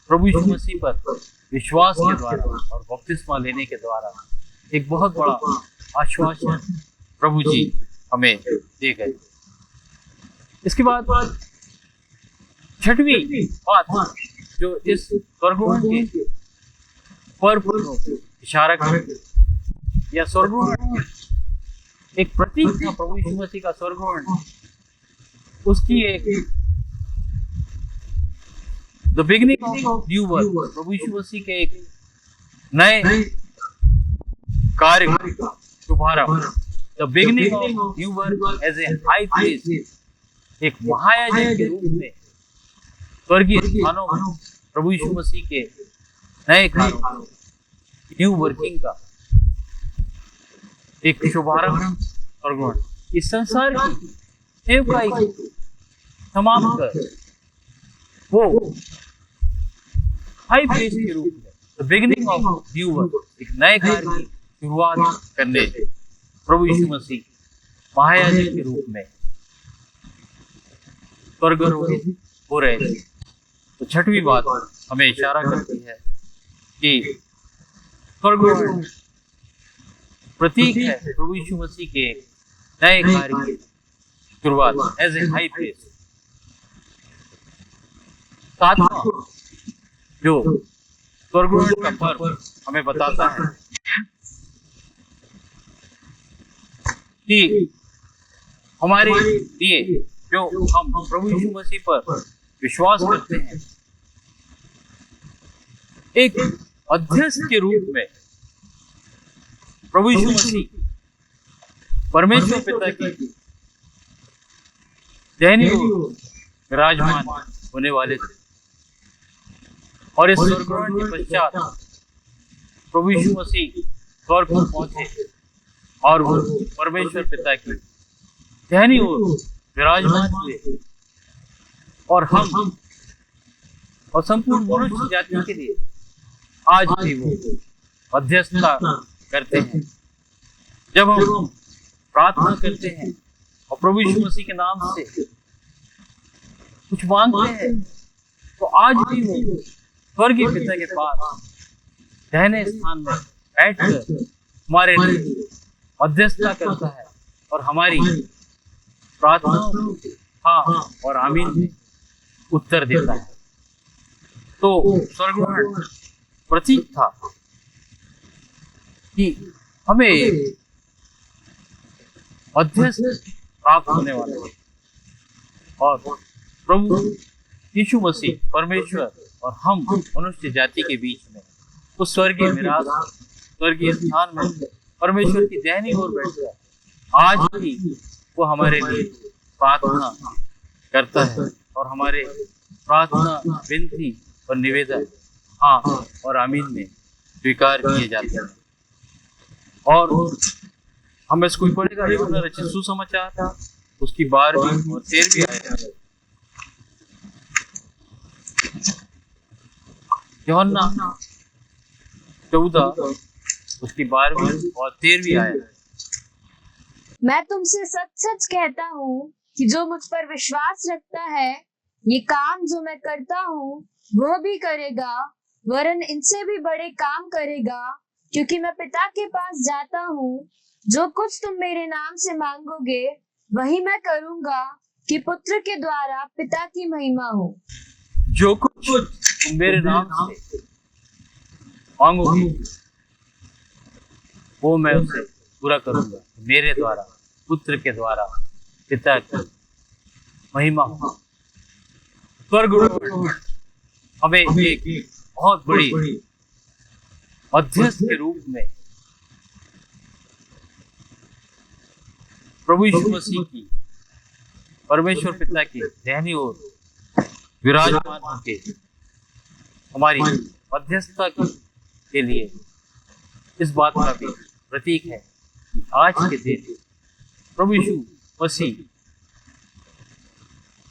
प्रभु यीशु मसीह पर विश्वास के द्वारा और बपतिस्मा लेने के द्वारा एक बहुत बड़ा आश्वासन प्रभु जी हमें दे गए। इसके बाद छठवीं बात जो इस स्वर्गरोहण के पर्व को इशारा करती है, या स्वर्गरोहण एक प्रतीक था प्रभु यीशु मसीह का स्वर्गरोहण, उसकी एक the beginning of new work, प्रभु यीशु मसीह के एक नए कार्य का शुभारंभ, the beginning of new work as a high priest, एक महायाजक के रूप में स्वर्गीय स्थानों में प्रभु यीशु मसीह के नए कार्यों, न्यू वर्किंग का एक शुभारंभ स्वर्गरोहण, इस संसार की सेवकाई को समाप्त कर वो हाई प्रीस्ट के रूप में the beginning of new work, एक नए कार्य की शुरुआत करने प्रभु यीशु मसीह महायाजक के रूप में स्वर्गारोहित हो रहे थे। तो छठवीं बात हमें इशारा करती है कि स्वर्गारोहण प्रतीक है प्रभु यीशु मसीह के नए कार्य की शुरुआत एज ए हाई प्रीस्ट। सातवां जो स्वर्गारोहण का पर्व हमें बताता है कि हमारे लिए जो हम प्रभु यीशु मसीह पर विश्वास करते हैं, एक अध्यक्ष के रूप में प्रभु यीशु मसीह परमेश्वर पिता की दाहिनी ओर विराजमान होने वाले थे। और इस स्वर्गारोहण के पश्चात प्रभु यीशु मसीह स्वर्ग को पहुंचे और वो परमेश्वर पिता की दाहिनी ओर विराजमान हुए, और हम और संपूर्ण मनुष्य जाति के लिए आज भी वो मध्यस्थता करते हैं। जब हम प्रार्थना करते हैं और प्रभु यीशु मसीह के नाम से कुछ मांगते हैं, तो आज भी वो स्वर्गीय पिता के पास दाहिने स्थान में बैठकर हमारे लिए मध्यस्थता करता है और हमारी प्रार्थनाओं को हाँ और आमीन में उत्तर देता है। तो स्वर्गारोहण प्रतीक था कि हमें मध्यस्थ प्राप्त होने वाला है, और प्रभु यीशु मसीह परमेश्वर और हम मनुष्य जाति के बीच में उस स्वर्गीय मिरास, स्वर्गीय स्थान में परमेश्वर की दाहिनी ओर बैठकर आज भी वो हमारे लिए प्रार्थना करता है और हमारे प्रार्थना, विनती और निवेदन हाँ और आमीन में स्वीकार किए जाते हैं। और हम इसको पढ़ेगा यूहन्ना रचित सुसमाचार उसकी 12वीं और 13वीं आयत, यूहन्ना 14 उसकी 12वीं और 13वीं आयत। मैं तुमसे सच सच कहता हूँ कि जो मुझ पर विश्वास रखता है, ये काम जो मैं करता हूँ वह भी करेगा, वरन इनसे भी बड़े काम करेगा, क्योंकि मैं पिता के पास जाता हूँ। जो कुछ तुम मेरे नाम से मांगोगे वही मैं करूँगा, कि पुत्र के द्वारा पिता की महिमा हो। जो कुछ तुम मेरे नाम से मांगोगे वो मैं उसे पूरा करूंगा, मेरे द्वारा, पुत्र के द्वारा पिता की महिमा हो। स्वर्गारोहण हमें एक बहुत बड़ी मध्यस्थ के रूप में प्रभु यीशु मसीह की परमेश्वर पिता की दाहिनी ओर विराजमान होके हमारी मध्यस्थता के लिए इस बात का भी प्रतीक है कि आज के दिन प्रभु यीशु मसीह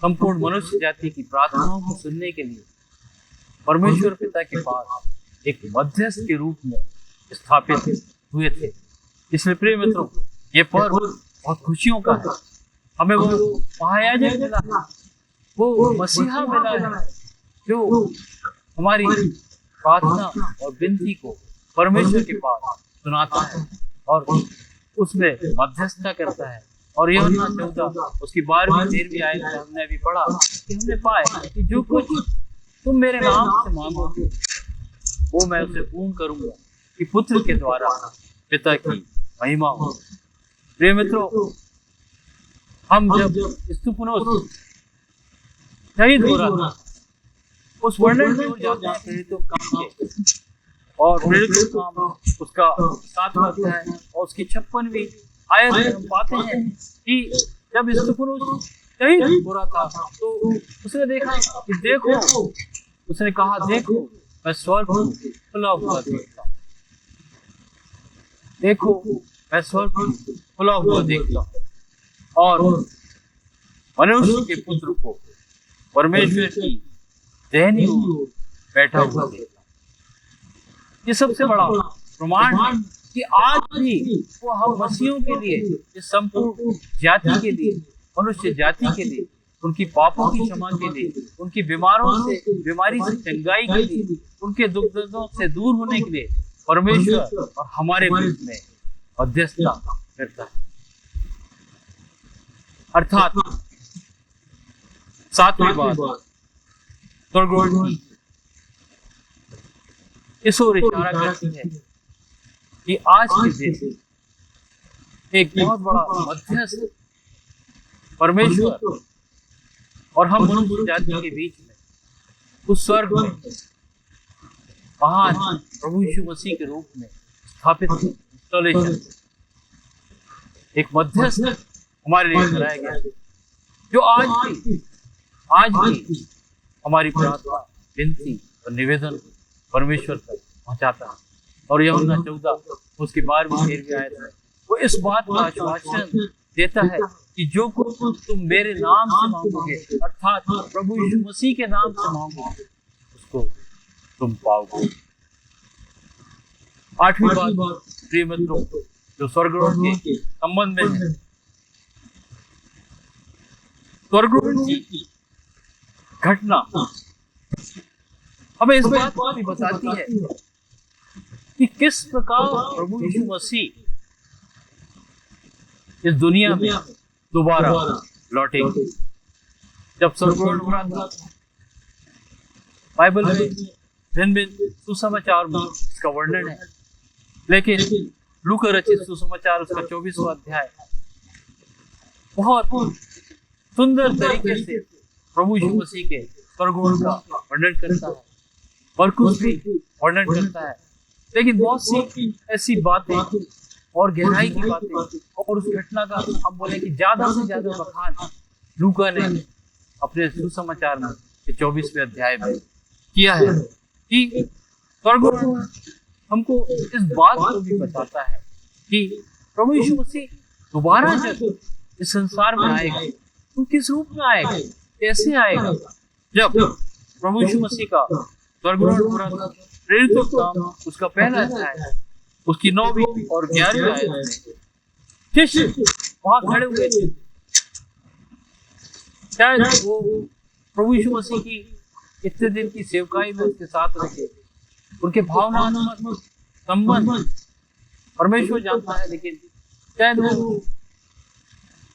संपूर्ण मनुष्य जाति की प्रार्थनाओं को सुनने के लिए परमेश्वर पिता के पास एक मध्यस्थ के रूप में स्थापित हुए थे। इसलिए प्रिय मित्रों, ये पर्व बहुत खुशियों का है। हमें वो महायाजक मिला है, वो मसीहा मिला है जो हमारी प्रार्थना और विनती को परमेश्वर के पास सुनाता है और उसमें मध्यस्थता करता है। और यूहन्ना 14 उसकी 12वीं 13वीं आयत में हमने अभी पढ़ा कि हमने पाया कि जो कुछ तुम मेरे नाम से मांगोगे वो मैं उसे पूर्ण करूंगा कि पुत्र के द्वारा पिता की महिमा हो। प्रिय मित्रों, हम जब स्तुपनोस शहीद हो रहा था उस वर्णन की ओर जाते हैं प्रेरितों के काम के, और प्रेरितों के काम उसका 7वां अध्याय और उसकी 56वीं आयत में हम पाते हैं कि जब स्तुपनोस शहीद हो रहा था तो उसने देखा कि देखो, उसने कहा देखो मैं स्वर्ग खुला हुआ देखता हूं, देखो मैं स्वर्ग खुला हुआ देखता हूं और मनुष्य के पुत्र को परमेश्वर की दाहिनी ओर बैठा हुआ देखता हूं। ये सबसे बड़ा प्रमाण है कि आज भी वो हम मसीहों के लिए, इस संपूर्ण जाति के लिए, मनुष्य जाति के लिए, उनकी पापों की क्षमा के लिए, उनकी बीमारी से चंगाई के लिए, उनके दुख दर्दों से दूर होने के लिए परमेश्वर और हमारे बीच में मध्यस्थता करता है। अर्थात 7वीं बात स्वर्गलोक की इस ओर इशारा करती है कि आज के दिन एक बहुत बड़ा मध्यस्थ परमेश्वर और हम मनुष्य जाति के बीच में उस स्वर्ग में महान प्रभु यीशु मसीह के रूप में स्थापित इंस्टॉलेशन एक मध्यस्थ हमारे लिए कराया गया जो आज भी हमारी प्रार्थना, विनती और निवेदन परमेश्वर तक पहुंचाता है। और यूहन्ना 14 उसकी 12वीं 13वीं आयत में वो इस बात का आश्वासन देता है कि जो कुछ तुम मेरे नाम से मांगोगे, अर्थात प्रभु यीशु मसीह के नाम से मांगोगे, उसको तुम पाओगे। 8वीं बात प्रिय मित्रों जो स्वर्गलोक के संबंध में है, स्वर्गलोक की घटना हमें इस बात को भी बताती है कि किस प्रकार प्रभु यीशु मसीह इस दुनिया में दोबारा लौटेंगे। जब स्वर्गलोक हो रहा था, बाइबल में भिन्न सुसमाचार में इसका वर्णन है, लेकिन लूका रचित सुसमाचार उसका 24वां अध्याय बहुत सुंदर तरीके से प्रभु यीशु मसीह के स्वर्गलोक का वर्णन करता है, मरकुस भी वर्णन करता है। लेकिन बहुत सी ऐसी बातें और गहराई की बातें और उस घटना का हम बोले कि ज्यादा से ज्यादा बखान लूका ने अपने सुसमाचार में 24वें अध्याय में किया है कि स्वर्गलोक हमको इस बात को भी बताता है कि प्रभु यीशु मसीह दोबारा जब इस संसार में आएगा तो किस रूप में आएगा, कैसे आएगा। जब प्रभु यीशु मसीह का स्वर्गलोक पूरा प्रेरितों का काम उसका पहला अध्याय उसकी 9वीं और 11वीं आयत में शिष्य वहां खड़े हुए थे, शायद वो प्रभु यीशु मसीह की इतने दिन की सेवकाई में उसके साथ रहे, उनके भावनात्मक संबंध परमेश्वर जानता है, लेकिन शायद वो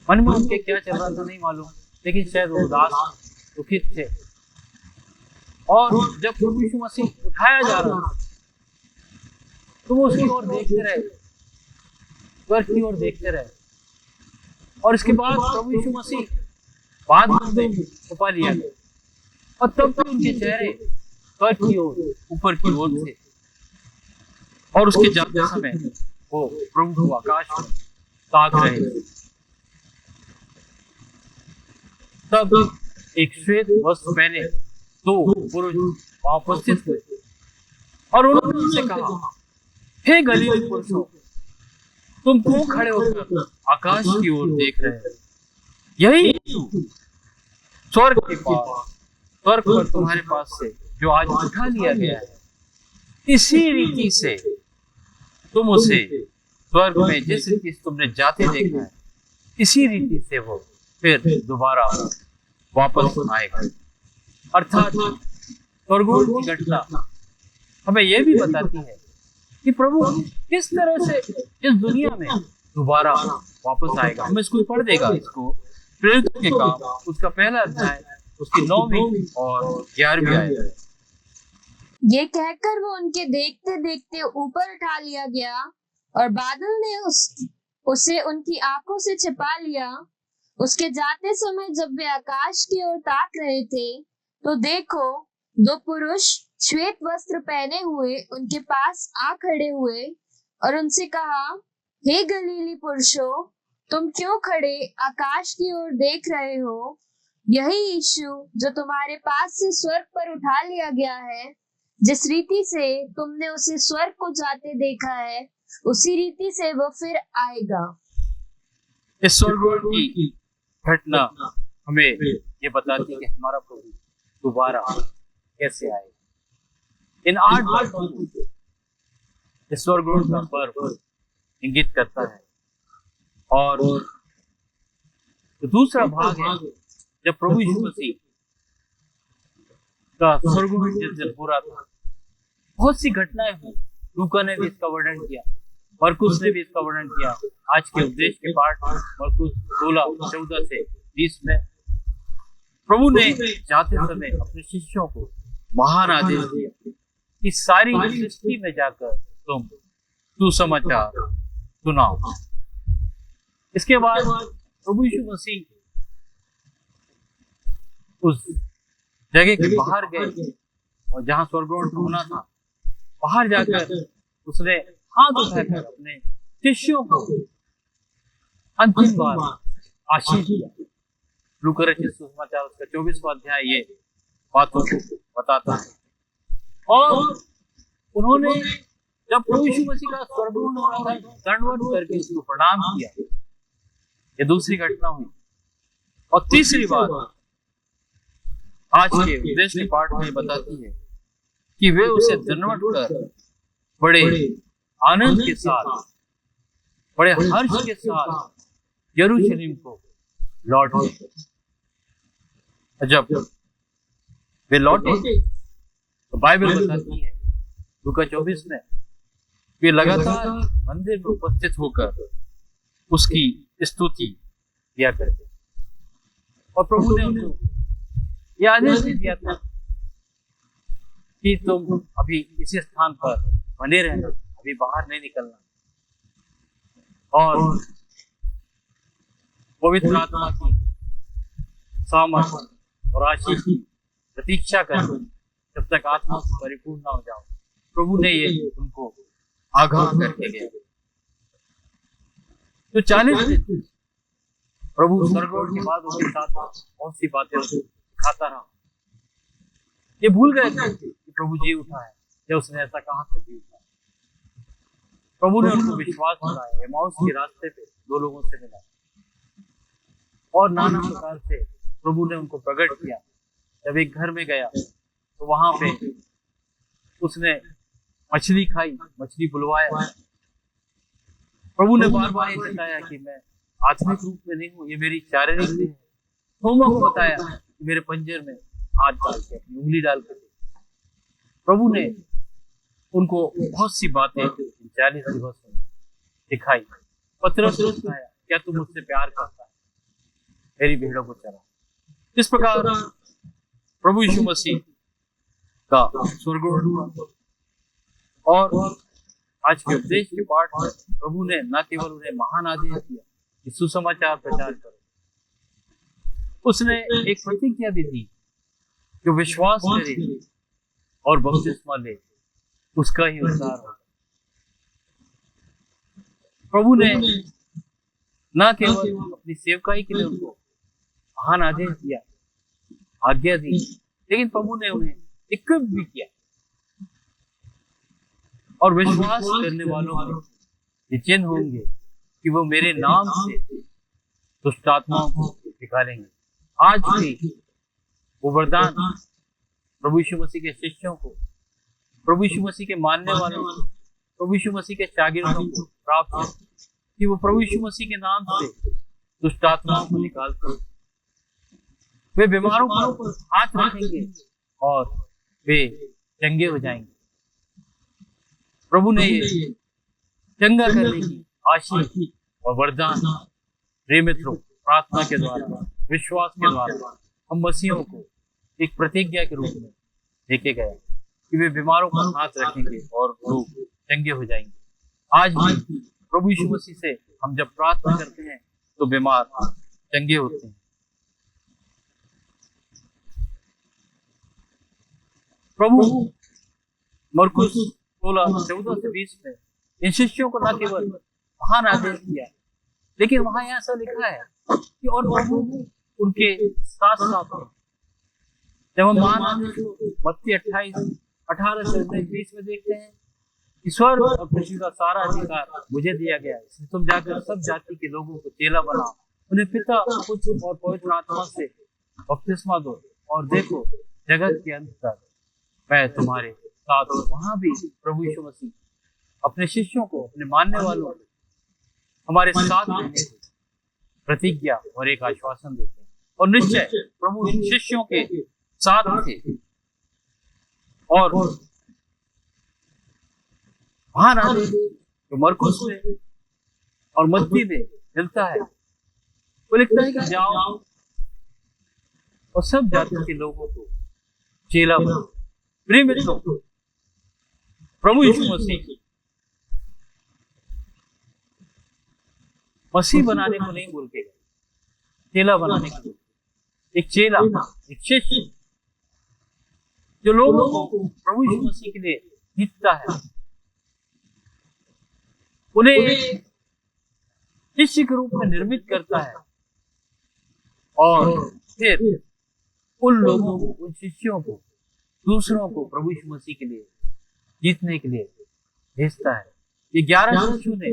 मन में उनके क्या चल रहा था नहीं मालूम, लेकिन शायद वो उदास दुखित थे। और जब प्रभु यीशु मसीह उठाया जा रहा था तो वो उसकी ओर देखते रहे, स्वर्ग की ओर देखते रहे। और इसके बाद प्रभु यीशु मसीह बाद में छुपा लिया गया और तब भी उनके चेहरे स्वर्ग की ओर, ऊपर की ओर थे। और उसके जाते समय वो प्रभु को आकाश में ताक रहे थे। तब एक श्वेत वस्त्र पहने दो पुरुष वहां उपस्थित हुए और उन्होंने उनसे कहा, हे गलीली पुरुषों, तुम क्यों खड़े होकर आकाश की ओर देख रहे हो? यही यीशु स्वर्ग के पास, स्वर्ग पर तुम्हारे पास से जो आज उठा लिया गया है, इसी रीति से तुम उसे स्वर्ग में जिस रीति से तुमने जाते देखा है, इसी रीति से वो फिर दोबारा वापस आएगा। अर्थात स्वर्गों की घटना हमें यह भी बताती है कि प्रभु किस तरह से इस दुनिया में दोबारा वापस आएगा। हम इसको पढ़ देगा, इसको प्रेरितों के काम उसका पहला अध्याय उसकी 9वीं और 11वीं आयत। ये कहकर वो उनके देखते देखते ऊपर उठा लिया गया और बादल ने उसे उनकी आंखों से छिपा लिया। उसके जाते समय जब वे आकाश की ओर ताक रहे थे तो देखो, दो पुरुष श्वेत वस्त्र पहने हुए उनके पास आ खड़े हुए और उनसे कहा, हे गलीली पुरुषों, तुम क्यों खड़े आकाश की ओर देख रहे हो? यही यीशु जो तुम्हारे पास से स्वर्ग पर उठा लिया गया है, जिस रीति से तुमने उसे स्वर्ग को जाते देखा है, उसी रीति से वो फिर आएगा। इस स्वर्ग की घटना हमें ये बताती है कि हमारा प्रभु दोबारा कैसे आएगा। इन 8 बातों को इस स्वर्ग का पर्व इंगित करता है। और तो दूसरा भाग है जब प्रभु यीशु मसीह का स्वर्ग में जिस दिन पूरा था, बहुत सी घटनाएं हुई। लूका ने भी इसका वर्णन किया, मरकुस ने भी इसका वर्णन किया। आज के उपदेश के पाठ मरकुस 16:14 से 20 में प्रभु ने जाते समय अपने शिष्यों को महान आदेश दिया कि सारी सृष्टि में जाकर तुम सुसमाचार सुनाओ। इसके बाद प्रभु यीशु मसीह उस जगह के बाहर गए और जहां स्वर्गारोहण होना था, बाहर जाकर उसने हाथ उठाकर अपने शिष्यों को अंतिम बार आशीष दिया। लूका रचित सुसमाचार उसका 24वां अध्याय ये बातों को बताता है। और उन्होंने जब प्रभु यीशु मसीह का स्वर्गारोहण हो रहा था, दंडवत करके उसको प्रणाम किया। ये दूसरी घटना हुई। और तीसरी बात आज के उपदेश के पाठ में बताती है कि वे उसे दंडवत कर बड़े आनंद के साथ, बड़े हर्ष के साथ यरूशलेम को लौट गए। जब वे लौटे तो बाइबल बताती है लूका 24 में वे लगातार मंदिर में उपस्थित होकर उसकी स्तुति किया करते। और प्रभु ने उनको यह आदेश दिया था कि तुम अभी इसी स्थान पर बने रहना, अभी बाहर नहीं निकलना। और पवित्र आत्मा की सामर्थ और आशीष की प्रतीक्षा करो जब तक आत्मा से परिपूर्ण ना हो जाओ। प्रभु ने ये उनको आगाह करके गया। तो 40 दिन प्रभु स्वर्गारोहण के बाद उनके साथ बहुत सी बातें दिखाता रहा। ये भूल गए थे कि प्रभु जी उठा है, जब उसने ऐसा कहा था जी उठा। प्रभु ने उनको विश्वास दिलाया। एमाउस के रास्ते पे 2 लोगों से मिला और नाना प्रकार से प्रभु ने उनको प्रकट किया। जब एक घर में गया तो वहां पे उसने मछली खाई, मछली बुलवाया। प्रभु ने बार बार ये बताया कि मैं आत्मिक रूप में नहीं हूं, ये मेरी शारीरिक देह है। थोमा को बताया कि मेरे पंजर में हाथ डाल के, अपनी उंगली डाल के। प्रभु ने उनको बहुत सी बातें 40 दिवस में दिखाई। पतरस ने बताया, क्या तुम मुझसे प्यार करता है? मेरी भेड़ों को चरा। इस प्रकार प्रभु यीशु मसीह का स्वर्गारोहण हुआ। और आज के उपदेश के पाठ में प्रभु ने न केवल उन्हें महान आदेश दिया कि सुसमाचार प्रचार करो, उसने एक प्रतिज्ञा भी दी, जो विश्वास करे और बपतिस्मा ले उसका ही उद्धार होगा। प्रभु ने न केवल अपनी सेवकाई के लिए उनको महान आदेश दिया, आज्ञा दी, लेकिन प्रभु ने उन्हें इक्विप भी किया और विश्वास करने वालों में ये चिन्ह होंगे कि वो मेरे नाम से दुष्ट आत्माओं को निकालेंगे। आज भी वो वरदान प्रभु यीशु मसीह के शिष्यों को, प्रभु यीशु मसीह के मानने वालों को, प्रभु यीशु मसीह के शागिर्दों को प्राप्त है कि वो प्रभु यीशु मसीह के नाम से दुष्ट आत्माओं को निकालते हैं। वे बीमारों पर हाथ रखेंगे और वे चंगे हो जाएंगे। प्रभु ने ये चंगा करने की आशीष और वरदान प्रिय मित्रों प्रार्थना के द्वारा, विश्वास के द्वारा हम मसीहों को एक प्रतिज्ञा के रूप में देखे गए कि वे बीमारों पर हाथ रखेंगे और लोग चंगे हो जाएंगे। आज भी प्रभु यीशु मसीह से हम जब प्रार्थना करते हैं तो बीमार चंगे होते हैं। प्रभु मरकुस 16:14-20 में इन शिष्यों को न केवल महान आदेश दिया, लेकिन वहां ऐसा लिखा है कि और प्रभु उनके साथ साथ हैं। जब हम महान आदेश को मत्ती 28:18-20 में देखते हैं कि स्वर्ग और पृथ्वी का सारा अधिकार मुझे दिया गया है, इसलिए तुम जाकर सब जाति के लोगों को चेला बनाओ, उन्हें पिता, पुत्र और पवित्र आत्मा से बपतिस्मा दो, और देखो जगत के अंत तक मैं तुम्हारे साथ हूं। वहां भी प्रभु यीशु मसीह अपने शिष्यों को, अपने मानने वालों को हमारे साथ रहने की प्रतिज्ञा और एक आश्वासन देते हैं। और निश्चय प्रभु इन शिष्यों के साथ थे और महान आदेश जो मरकुस में और मत्ती में मिलता है, वो लिखता है कि जाओ और सब जाति के लोगों को चेला बनाओ। प्रिय मित्रों, प्रभु यीशु मसीह बनाने को नहीं बोल के, चेला बनाने को। एक चेला, एक शिष्य जो लोगों को प्रभु यीशु मसीह के लिए जीतता है, उन्हें शिष्य के रूप में निर्मित करता है और फिर उन लोगों को, उन शिष्यों को, दूसरों को प्रभु यीशु मसीह के लिए जीतने के लिए भेजता है। ये 11 शिष्यों ने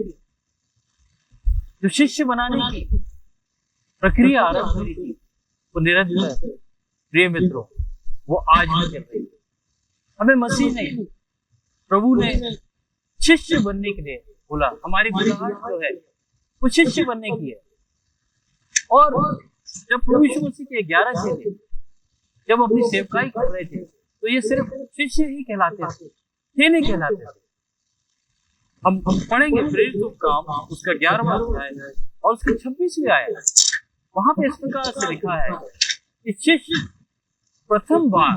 जो शिष्य बनाने की प्रक्रिया आरंभ करी थी, वो निरंतर प्रिय मित्रों वो आज भी चल रही है। हमें मसीह ने, प्रभु ने शिष्य बनने के लिए बोला। हमारी बुलाहट जो है वो शिष्य बनने की है। और जब प्रभु यीशु मसीह के 11 चेले जब अपनी सेवकाई कर रहे थे, तो ये सिर्फ शिष्य ही कहलाते थे, ये नहीं कहलाते थे। हम पढ़ेंगे प्रेरितों का काम उसका 11वां अध्याय और उसका 26वां आयत। वहां पे इस प्रकार से लिखा है कि शिष्य प्रथम बार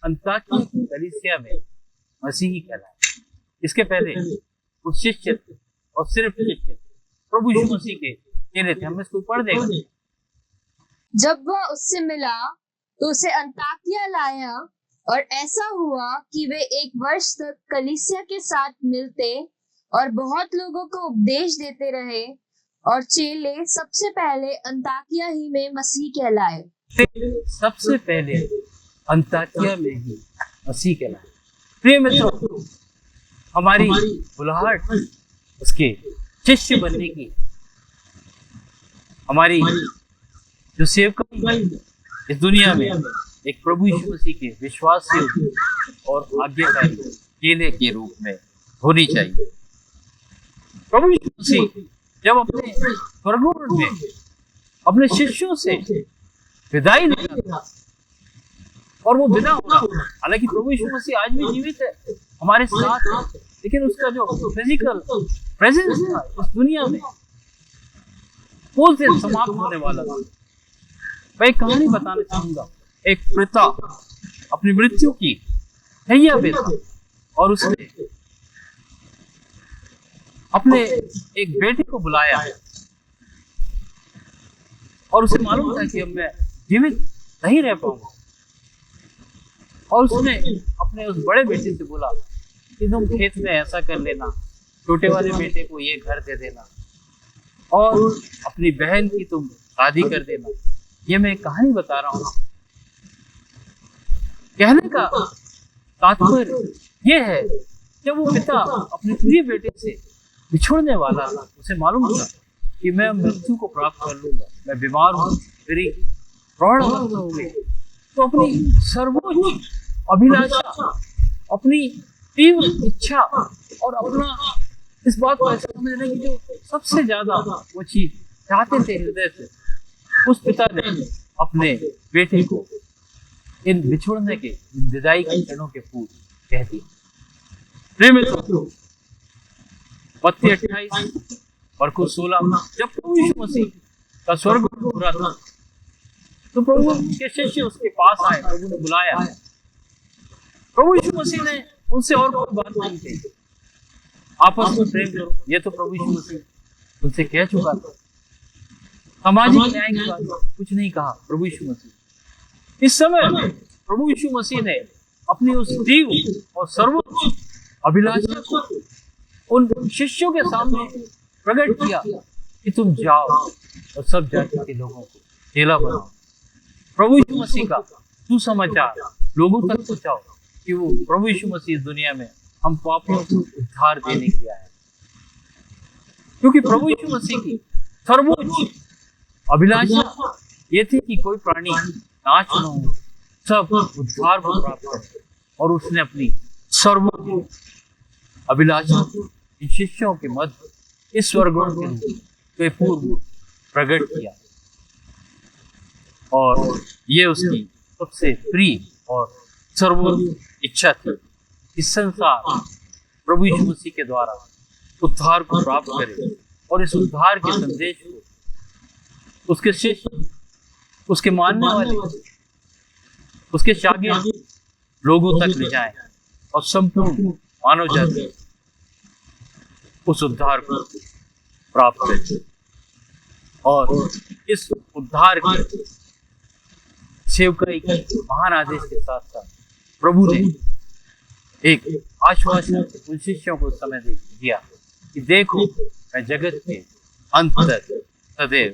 अंताकिया की कलीसिया में मसीही कहलाए। इसके पहले वो शिष्य थे और सिर्फ शिष्य थे, प्रभु यीशु मसीह के चेले थे। हम इसको पढ़ देंगे। जब वह उससे मिला तो उसे अंताकिया लाया, और ऐसा हुआ कि वे 1 वर्ष तक कलीसिया के साथ मिलते और बहुत लोगों को उपदेश देते रहे, और चेले सबसे पहले अंताकिया ही में मसीह कहलाए। सबसे पहले अंताकिया में ही मसीह कहलाए। प्रिय मित्रों, हमारी बुलाहट उसके शिष्य बनने की, हमारी जो सेवकाई इस दुनिया में एक प्रभु यीशु मसीह के विश्वासी और आज्ञाकारी चेले के रूप में होनी चाहिए। प्रभु यीशु मसीह जब अपने स्वर्गलोक में अपने शिष्यों से विदाई लेगा और वो विदा होगा, हालांकि प्रभु यीशु मसीह आज भी जीवित है हमारे साथ, लेकिन उसका जो फिजिकल प्रेजेंस था इस दुनिया में वो दिन समाप्त होने वाला था। मैं एक कहानी बताना चाहूंगा। एक पिता अपनी मृत्यु की हैया पे था और उसने अपने एक बेटे को बुलाया और उसे मालूम था कि अब मैं जीवित नहीं रह पाऊंगा, और उसने अपने उस बड़े बेटे से बोला कि तुम खेत में ऐसा कर लेना, छोटे वाले बेटे को ये घर दे देना और अपनी बहन की तुम शादी कर देना। ये मैं एक कहानी बता रहा हूँ। कहने का तात्पर्य ये है, जब वो पिता अपने प्रिय बेटे से बिछुड़ने वाला था, उसे मालूम था कि मैं मृत्यु को प्राप्त कर लूंगा, मैं बीमार हूँ, मेरी प्रौढ़ अवस्था हो गई, तो अपनी सर्वोच्च अभिलाषा, अपनी तीव्र इच्छा और अपना इस बात को ऐसा समझने की जो सबसे ज्यादा वो चीज चाहते थे हृदय से, उस पिता ने अपने बेटे को इन बिछुड़ने के विदाई के क्षणों के पूर्व कह दिया। प्रिय मित्रों, मत्ती 28 मरकुस 16, जब प्रभु यीशु मसीह का स्वर्ग पूरा था तो प्रभु के शिष्य उसके पास आए, प्रभु ने बुलाया। प्रभु यीशु मसीह ने उनसे और कोई बात नहीं कही, आपस में प्रेम करो, ये तो प्रभु यीशु मसीह उनसे कह चुका था। सामाजिक न्याय की बात कुछ नहीं कहा प्रभु यीशु मसीह। इस समय प्रभु यीशु मसीह ने अपनी उस तीव्र और सर्वोच्च अभिलाषा को उन शिष्यों के सामने प्रकट किया कि तुम जाओ और सब जाति के लोगों को चेला बनाओ। प्रभु यीशु मसीह का सुसमाचार लोगों तक पहुंचाओ कि वो प्रभु यीशु मसीह दुनिया में हम पापियों को उद्धार देने के लिए आए, क्योंकि प्रभु यीशु मसीह की सर्वोच्च अभिलाषा ये थी कि कोई प्राणी नाश न हो, सब उद्धार को प्राप्त करे। और उसने अपनी सर्वोच्च अभिलाषा इन शिष्यों के मध्य इस स्वर्गों के पूर्व प्रकट किया, और ये उसकी सबसे प्रिय और सर्वोच्च इच्छा थी कि संसार प्रभु यीशु मसीह के द्वारा उद्धार को प्राप्त करे और इस उद्धार के संदेश को उसके शिष्य, उसके मानने वाले, उसके शागिर्द लोगों तक ले जाए और संपूर्ण मानव जाति उस उद्धार को प्राप्त करे। और इस उद्धार के सेवकाई के महान आदेश के साथ साथ प्रभु ने एक आश्वासन उन शिष्यों को समय दिया कि देखो मैं जगत के अंत तक सदैव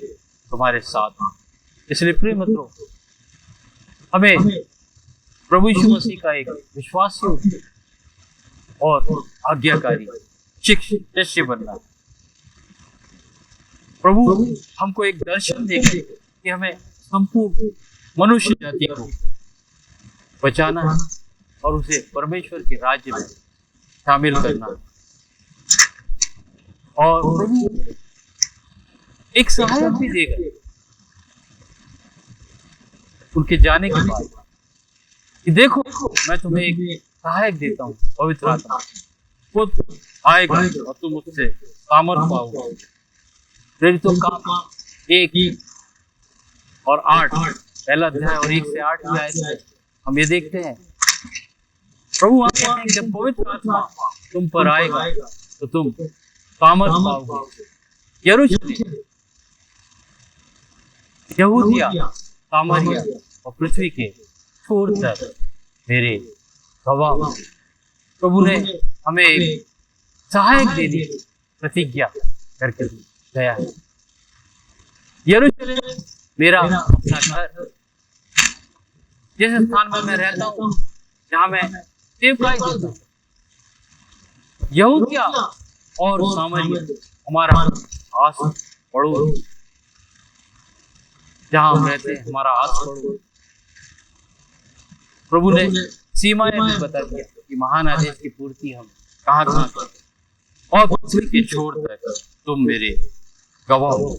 तुम्हारे साथ हूं। इसलिए प्रिय मित्रों, हमें प्रभु यीशु मसीह का एक विश्वासी और आज्ञाकारी शिष्य बनना। प्रभु हमको एक दर्शन देकर कि हमें संपूर्ण मनुष्य जाति को बचाना है और उसे परमेश्वर के राज्य में शामिल करना है। और प्रभु एक सहायक भी देगा उनके जाने के बाद कि देखो मैं तुम्हें एक सहायक देता हूँ, पवित्र आत्मा, वो आएगा और तुम उससे सामर्थ पाओगे। प्रेरितों का 1 और 8 पहला अध्याय और 1 से 8 की आयत में हम ये देखते हैं, प्रभु आप कहते हैं जब पवित्र आत्मा तुम पर आएगा तो तुम सामर्थ पाओगे। यरूशलेम, यहूदिया, सामरिया और पृथ्वी के छोर तक मेरे गवाह। प्रभु ने हमें एक सहायक देने की प्रतिज्ञा करके गया है। यरूशलेम मेरा अपना घर, जिस स्थान में मैं रहता हूँ, जहाँ मैं सेवकाई करता हूँ। यहूदिया और सामरिया हमारा आस पड़ोस, जहाँ हम रहते हैं हमारा आस पड़ोस। प्रभु ने सीमाएं भी बता दिया कि महान आदेश की पूर्ति हम कहाँ कहाँ करें और पृथ्वी के छोर तक तुम मेरे गवाह हो।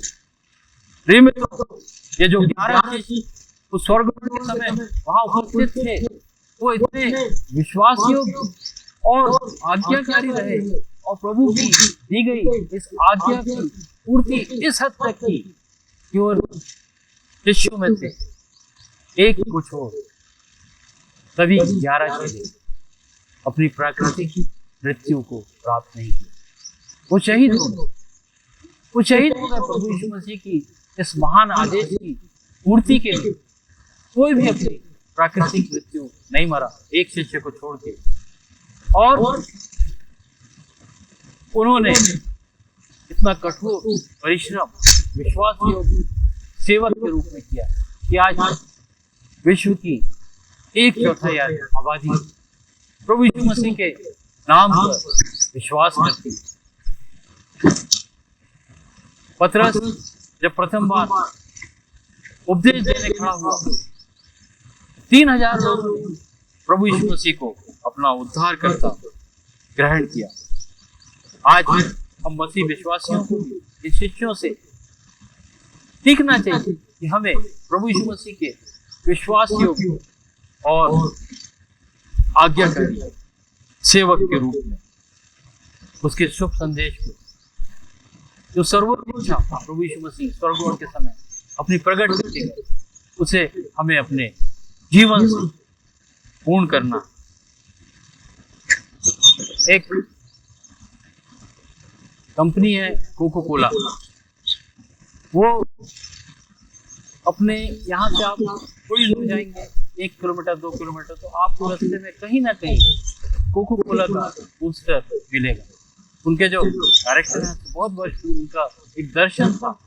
प्रिय मित्रों, ये जो 11 शिष्य उस स्वर्ग के समय वहां उपस्थित थे, वो इतने विश्वासयोग्य और आज्ञाकारी रहे और प्रभु की दी गई इस आज्ञा की पूर्ति इस हद तक की कि वो शिष्यों में से एक कुछ हो, सभी 11 चेले अपनी प्राकृतिक मृत्यु को प्राप्त नहीं की। वो शहीद हो गए प्रभु यीशु मसीह की इस महान आदेश की पूर्ति के लिए। कोई भी अपनी प्राकृतिक मृत्यु नहीं मरा, एक शिष्य को छोड़ के। और उन्होंने इतना कठोर परिश्रम विश्वास योग्य सेवक के रूप में किया कि आज विश्व की 1/4 आबादी प्रभु यीशु मसीह के नाम पर विश्वास करती है। पतरस जब प्रथम बार उपदेश देने खड़ा हुआ, 3000 लोगों ने प्रभु यीशु मसीह को अपना उद्धार करता ग्रहण किया। आज हम मसीह विश्वासियों को भी इन शिष्यों से सीखना चाहिए कि हमें प्रभु यीशु मसीह के विश्वास योग्य और आज्ञाकारी सेवक के रूप में उसके शुभ संदेश को, जो सर्वोच्च इच्छा प्रभु यीशु मसीह स्वर्गवास के समय अपनी प्रकट करके गए, उसे हमें अपने जीवन से पूर्ण करना। एक कंपनी है कोको कोला, वो अपने यहाँ से आप थोड़ी दूर जाएंगे 1 किलोमीटर 2 किलोमीटर, तो आपको रास्ते में कहीं ना कहीं कोको कोला का पोस्टर मिलेगा। उनके जो डायरेक्टर हैं बहुत वर्ष पूर्व उनका एक दर्शन था।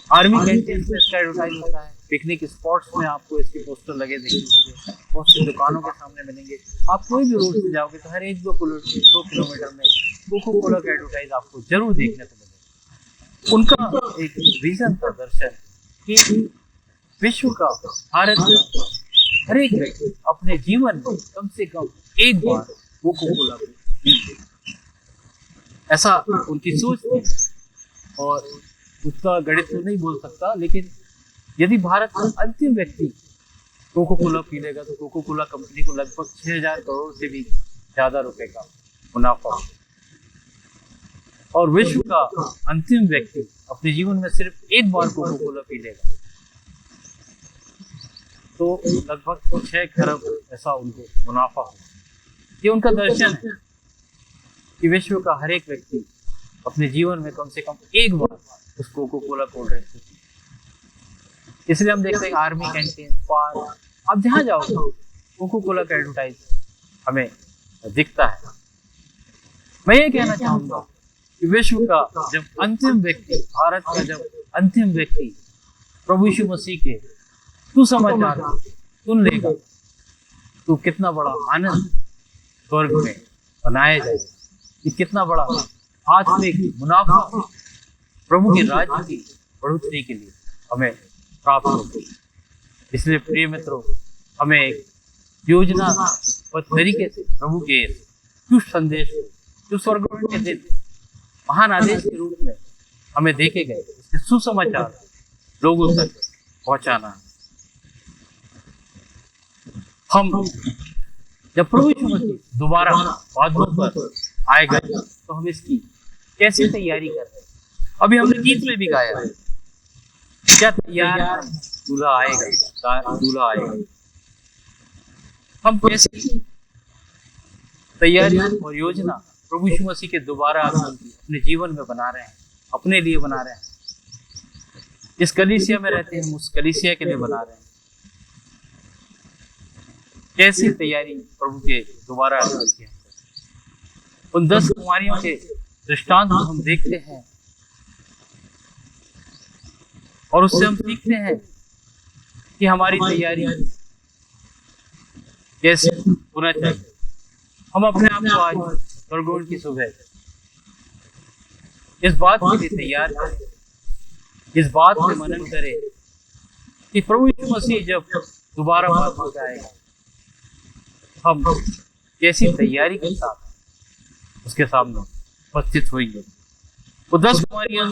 आर्मी कैंटीन में इसका एडवर्टाइज होता है, पिकनिक स्पॉट्स में आपको इसके पोस्टर लगे देखेंगे, बहुत सी दुकानों के सामने मिलेंगे। आप कोई भी रोड से जाओगे तो हर 1-2 किलोमीटर में कोको कोला का एडवर्टाइज आपको जरूर देखने को मिलेगा। उनका एक विजन था, दर्शन, कि विश्व का, भारत का हर एक व्यक्ति अपने जीवन में कम से कम एक बार कोको कोला को पीए। ऐसा उनकी सोच थी और उसका गणित तो नहीं बोल सकता, लेकिन यदि भारत का अंतिम व्यक्ति कोको कोला पी लेगा तो कोको कोला कंपनी को लगभग 6000 करोड़ से भी ज्यादा रुपए का मुनाफा, और विश्व का अंतिम व्यक्ति अपने जीवन में सिर्फ एक बार कोको कोला पी लेगा तो लगभग 6 खरब ऐसा उनको मुनाफा होगा। ये उनका दर्शन है कि विश्व का हर एक व्यक्ति अपने जीवन में कम से कम एक बार उस कोको कोला कोल्ड ड्रिंक से पी। इसलिए हम देखते हैं आर्मी कैंटीन, पार्क, आप जहाँ जाओ कोको कोला का एडवर्टाइज हमें दिखता है। मैं ये कहना चाहूंगा कि विश्व का जब अंतिम व्यक्ति, भारत का जब अंतिम व्यक्ति प्रभु यीशु मसीह के सुसमाचार सुन लेगा तो कितना बड़ा आनंद स्वर्ग में बनाया जाएगा, कि कितना बड़ा आत्मिक मुनाफा प्रभु के राज्य की बढ़ोतरी के लिए हमें प्राप्त होगी। इसलिए प्रिय मित्रों, हमें एक योजना और तरीके से प्रभु के शुभ संदेश को, जो स्वर्गवास के दिन महान आदेश के रूप में हमें देखे गए, इसके सुसमाचार लोगों तक पहुंचाना है। हम जब प्रभु यीशु मसीह दोबारा बादलों पर आएगा तो हम इसकी कैसे तैयारी कर रहे हैं? अभी हमने गीत में भी गाया है, क्या तैयार दूल्हा आएगा, दूल्हा आएगा। हम कैसे तैयारी और योजना प्रभु यीशु मसीह के दोबारा आगमन की अपने जीवन में बना रहे हैं, अपने लिए बना रहे हैं। जिस कलीसिया में रहते हैं हम उस कलीसिया के लिए बना रहे हैं। कैसी तैयारी प्रभु के दोबारा आगमन की? उन 10 कुमारियों के दृष्टांत को हम देखते हैं और उससे हम सीखते हैं कि हमारी तैयारी कैसे होना चाहिए। हम अपने आप को आज स्वर्गवास की सुबह इस बात के लिए तैयार करें, इस बात पे मनन करें कि प्रभु यीशु मसीह जब दोबारा वापस आएगा हम कैसी तैयारी के साथ उसके सामने उपस्थित होंगे। वो 10 कुमारियां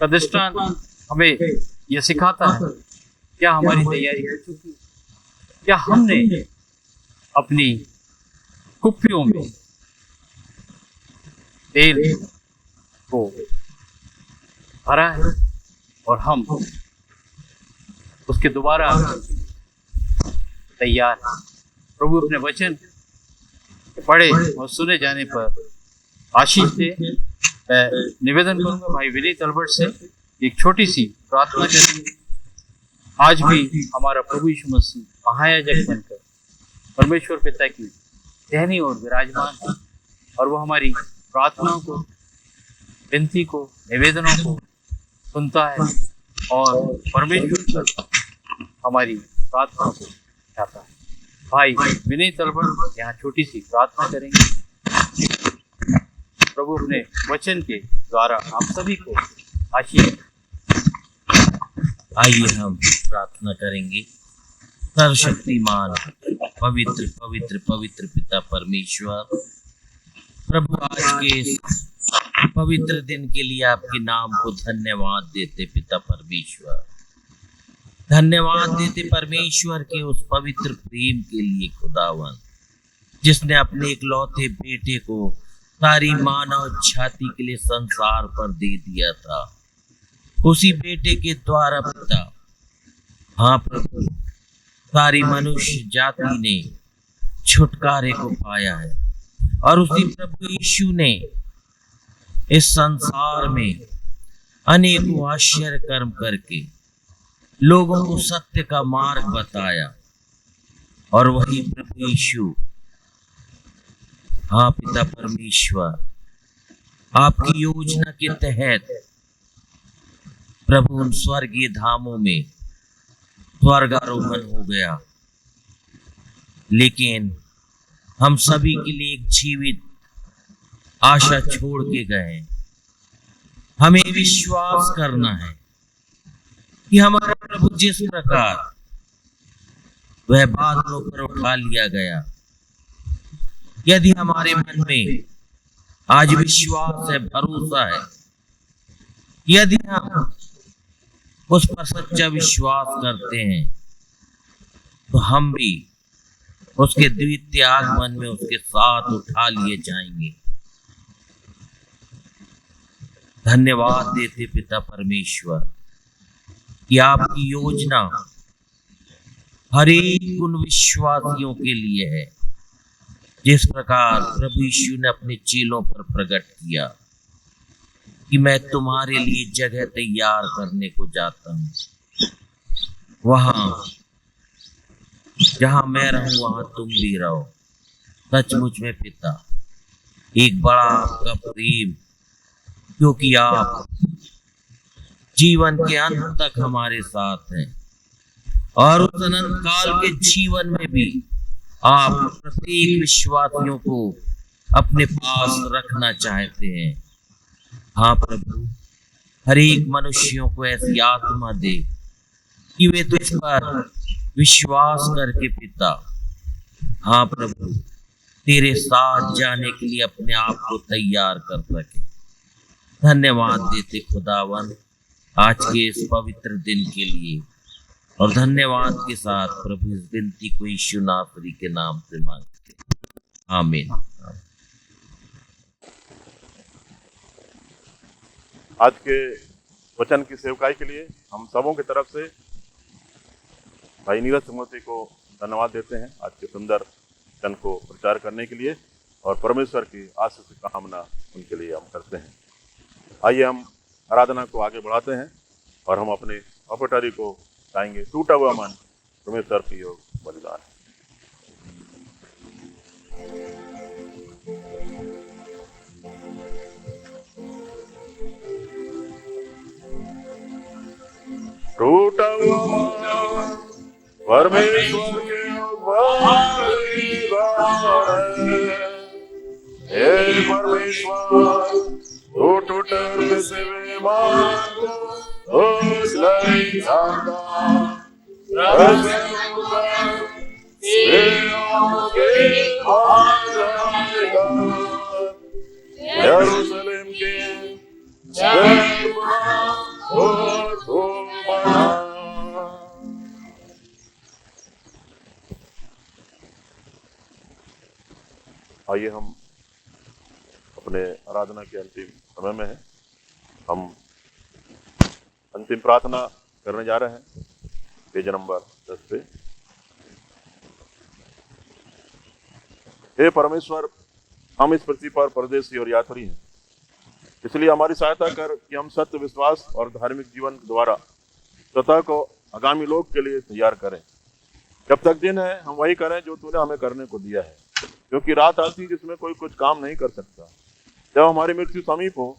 का दृष्टांत हमें यह सिखाता है, क्या हमारी तैयारी हो चुकी है? क्या हमने अपनी कुप्पियों में तेल को भरा है और हम उसके दोबारा तैयार हैं? प्रभु अपने वचन पढ़े और सुने जाने पर आशीष दे। मैं निवेदन करूंगा भाई विनीत अल्बर्ट से एक छोटी सी प्रार्थना करेंगे। आज भी हमारा प्रभु यीशु मसीह महायाजक बनकर परमेश्वर पिता की टहनी और विराजमान है। और वो हमारी प्रार्थनाओं को, विनती को, निवेदनों को सुनता है और परमेश्वर तक हमारी प्रार्थना को चाहता है। भाई विनय तलवर यहाँ छोटी सी प्रार्थना करेंगे। प्रभु अपने वचन के द्वारा आप सभी को आशीष। आइए हम प्रार्थना करेंगे। सर्वशक्तिमान पवित्र पवित्र पवित्र पिता परमेश्वर, प्रभु आज के इस पवित्र दिन के लिए आपके नाम को धन्यवाद देते पिता परमेश्वर, धन्यवाद देते परमेश्वर के उस पवित्र प्रेम के लिए खुदावन, जिसने अपने इकलौते बेटे को सारी मानव जाति के लिए संसार पर दे दिया था। उसी बेटे के द्वारा पिता, हाँ प्रभु, सारी मनुष्य जाति ने छुटकारे को पाया है और उसी प्रभु यीशु ने इस संसार में अनेकों आश्चर्य कर्म करके लोगों को सत्य का मार्ग बताया। और वही प्रभु यीशु, हाँ पिता परमेश्वर, आपकी योजना के तहत प्रभु उन स्वर्गीय धामों में स्वर्गारोहण हो गया, लेकिन हम सभी के लिए एक जीवित आशा छोड़ के गए। हमें विश्वास करना है कि हमारा प्रभु जिस प्रकार वह बादलों पर उठा लिया गया, यदि हमारे मन में आज विश्वास है, भरोसा है, यदि हम उस पर सच्चा विश्वास करते हैं, तो हम भी उसके द्वितीय आगमन में उसके साथ उठा लिए जाएंगे। धन्यवाद देते पिता परमेश्वर कि आपकी योजना हर एक उन विश्वासियों के लिए है, जिस प्रकार प्रभु यीशु ने अपने चेलों पर प्रकट किया कि मैं तुम्हारे लिए जगह तैयार करने को जाता हूं, वहां जहां मैं रहूं वहां तुम भी रहो। सचमुच में पिता, एक बड़ा आपका प्रेम, क्योंकि आप जीवन के अंत तक हमारे साथ हैं और उस अनंत काल के जीवन में भी आप प्रत्येक विश्वासियों को अपने पास रखना चाहते हैं। हाँ प्रभु, हर एक मनुष्यों को ऐसी आत्मा दे कि वे तुझ पर विश्वास करके पिता, हाँ प्रभु, तेरे साथ जाने के लिए अपने आप को तैयार कर सके। धन्यवाद देते खुदावन आज के इस पवित्र दिन के लिए, और धन्यवाद के साथ प्रभु इस विनती को यीशु नासरी के नाम से मांगते, आमीन। आज के वचन की सेवकाई के लिए हम सबों की तरफ से भाई नीरज समूर्ति को धन्यवाद देते हैं, आज के सुंदर वचन को प्रचार करने के लिए, और परमेश्वर की आशीष की कामना उनके लिए हम करते हैं। आइए हम आराधना को आगे बढ़ाते हैं और हम अपने ऑफरटरी को गाएंगे, टूटा हुआ मन परमेश्वर की योग बलिदान। टूटा हुआ मन परमेश्वर के बलिदान है, हे परमेश्वर तो टूटे से मान को उस लाई जाता यरूशलेम के आइए हम अपने आराधना के अंतिम समय में हैं। हम अंतिम प्रार्थना करने जा रहे हैं पेज नंबर 10 पे। हे परमेश्वर, हम इस पृथ्वी पर परदेशी और यात्री हैं, इसलिए हमारी सहायता कर कि हम सत्य, विश्वास और धार्मिक जीवन द्वारा स्वतः को आगामी लोग के लिए तैयार करें। जब तक दिन है हम वही करें जो तूने हमें करने को दिया है। क्योंकि रात आती जिसमें कोई कुछ काम नहीं कर सकता। जब हमारी मृत्यु समीप हो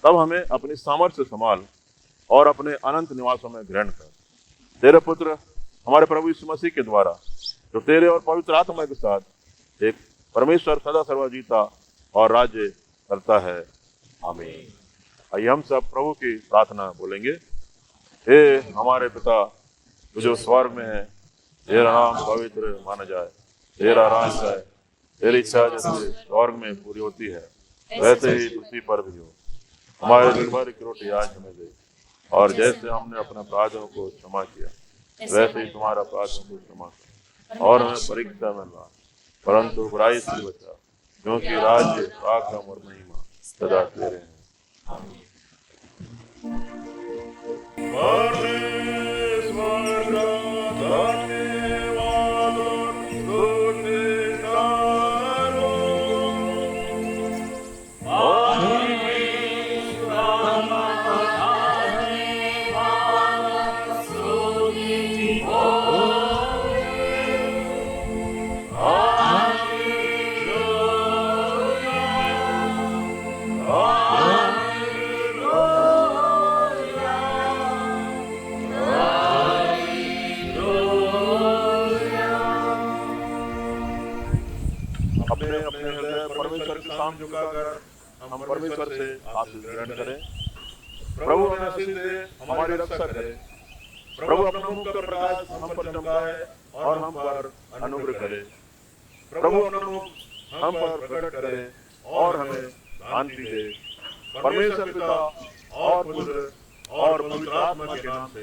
तब हमें अपनी सामर्थ्य संभाल और अपने अनंत निवासों में ग्रहण कर। तेरे पुत्र हमारे प्रभु यीशु मसीह के द्वारा, जो तेरे और पवित्र आत्मा के साथ एक परमेश्वर सदा सर्वदा जीता और राज्य करता है। आमीन। आइए हम सब प्रभु की प्रार्थना बोलेंगे। हे हमारे पिता जो स्वर्ग में है, तेरा नाम पवित्र माना जाए, तेरा राज आए, तेरी इच्छा जैसे स्वर्ग में पूरी होती है वैसे ही पृथ्वी पर भी हो। हमारे दिन भर की रोटी आज हमें दे, और जैसे हमने अपने अपराधों को क्षमा किया वैसे ही तुम्हारा अपराधों को क्षमा कर, और हमें परीक्षा में ला परंतु बुराई से बचा, क्योंकि राज्य पराक्रम और महिमा सदा तेरे हैं। परमेश्वर के सामने झुकाकर हम परमेश्वर से आशीष ग्रहण करें। प्रभु हमें आशीष दे, हमारी रक्षा करे। प्रभु अपना मुख का प्रकाश हम पर चमकाए और हम पर अनुग्रह करे। प्रभु अपना मुख हम पर प्रकट करे और हमें शांति दे। परमेश्वर पिता और पुत्र और पवित्र आत्मा के नाम से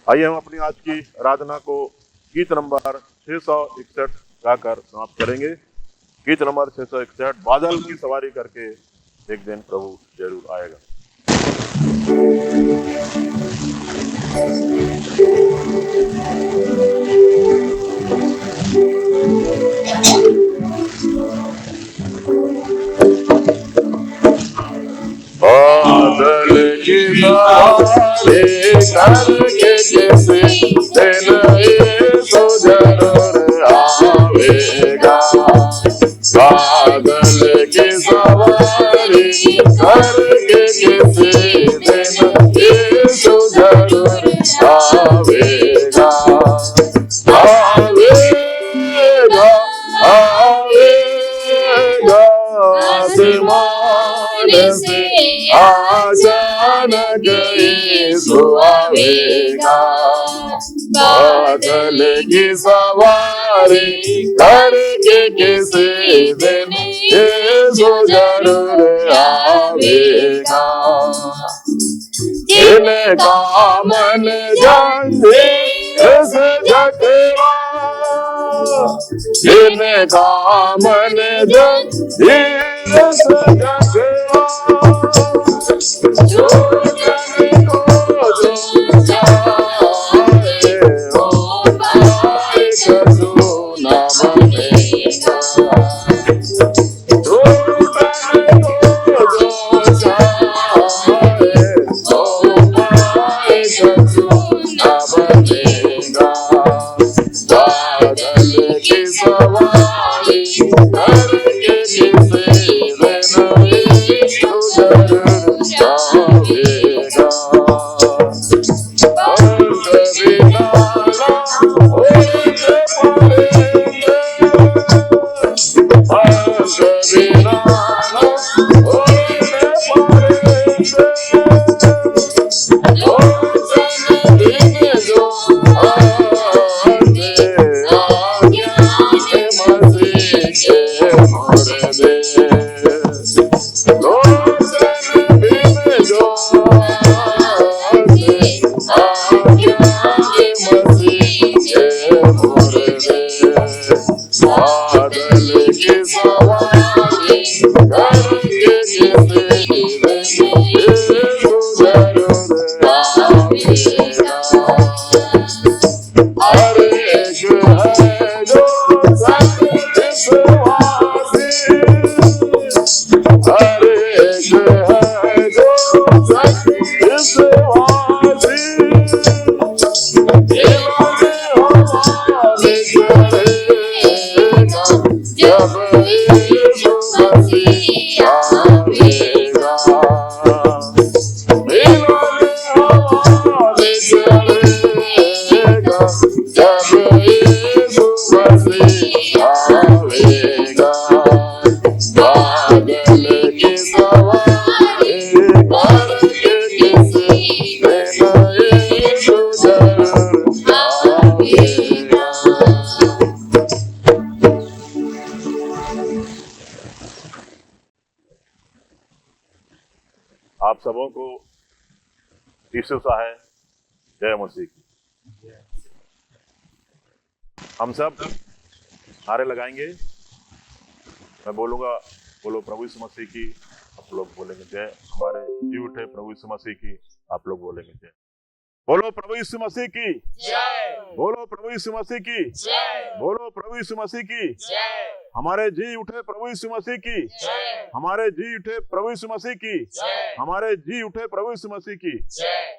आइए हम अपनी आज की आराधना को गीत नंबर 661 गाकर समाप्त करेंगे। गीत नंबर 661, बादल की सवारी करके एक दिन प्रभु जरूर आएगा। बादल की सवारी करके किसी दिन यीशु जरूर आवेगा। बादल की सवारी करके किसी दिन यीशु जरूर आवेगा। आवेगा आवेगा आसमान से अचानक यीशु आवेगा। बादल की सवारी करके किसी दिन यीशु जरूर आवेगा। जिनका मन जंजीर से जकड़ा, जिनका मन जंजीर से जकड़ा, जो जन को जो चाहे वो पाए कसूर न बनेगा। जो जन को जो चाहे वो पाए कसूर न बनेगा। बादल की सवारी करके किसी दिन यीशु जरूर आवेगा। हर एक है जो आप सबों को यीशु साहब जय मसीह की। हम सब नारे लगाएंगे। मैं बोलूंगा, बोलो प्रभु यीशु मसीह की, आप लोग बोलेंगे जय। हमारे जी उठे प्रभु यीशु मसीह की, आप लोग बोलेंगे जय। बोलो प्रभु यीशु मसीह की जय। बोलो प्रभु यीशु मसीह की जय। बोलो प्रभु यीशु मसीह की जय। हमारे जी उठे प्रभु यीशु मसीह की जय। हमारे जी उठे प्रभु यीशु मसीह की जय। हमारे जी उठे प्रभु यीशु मसीह की जय।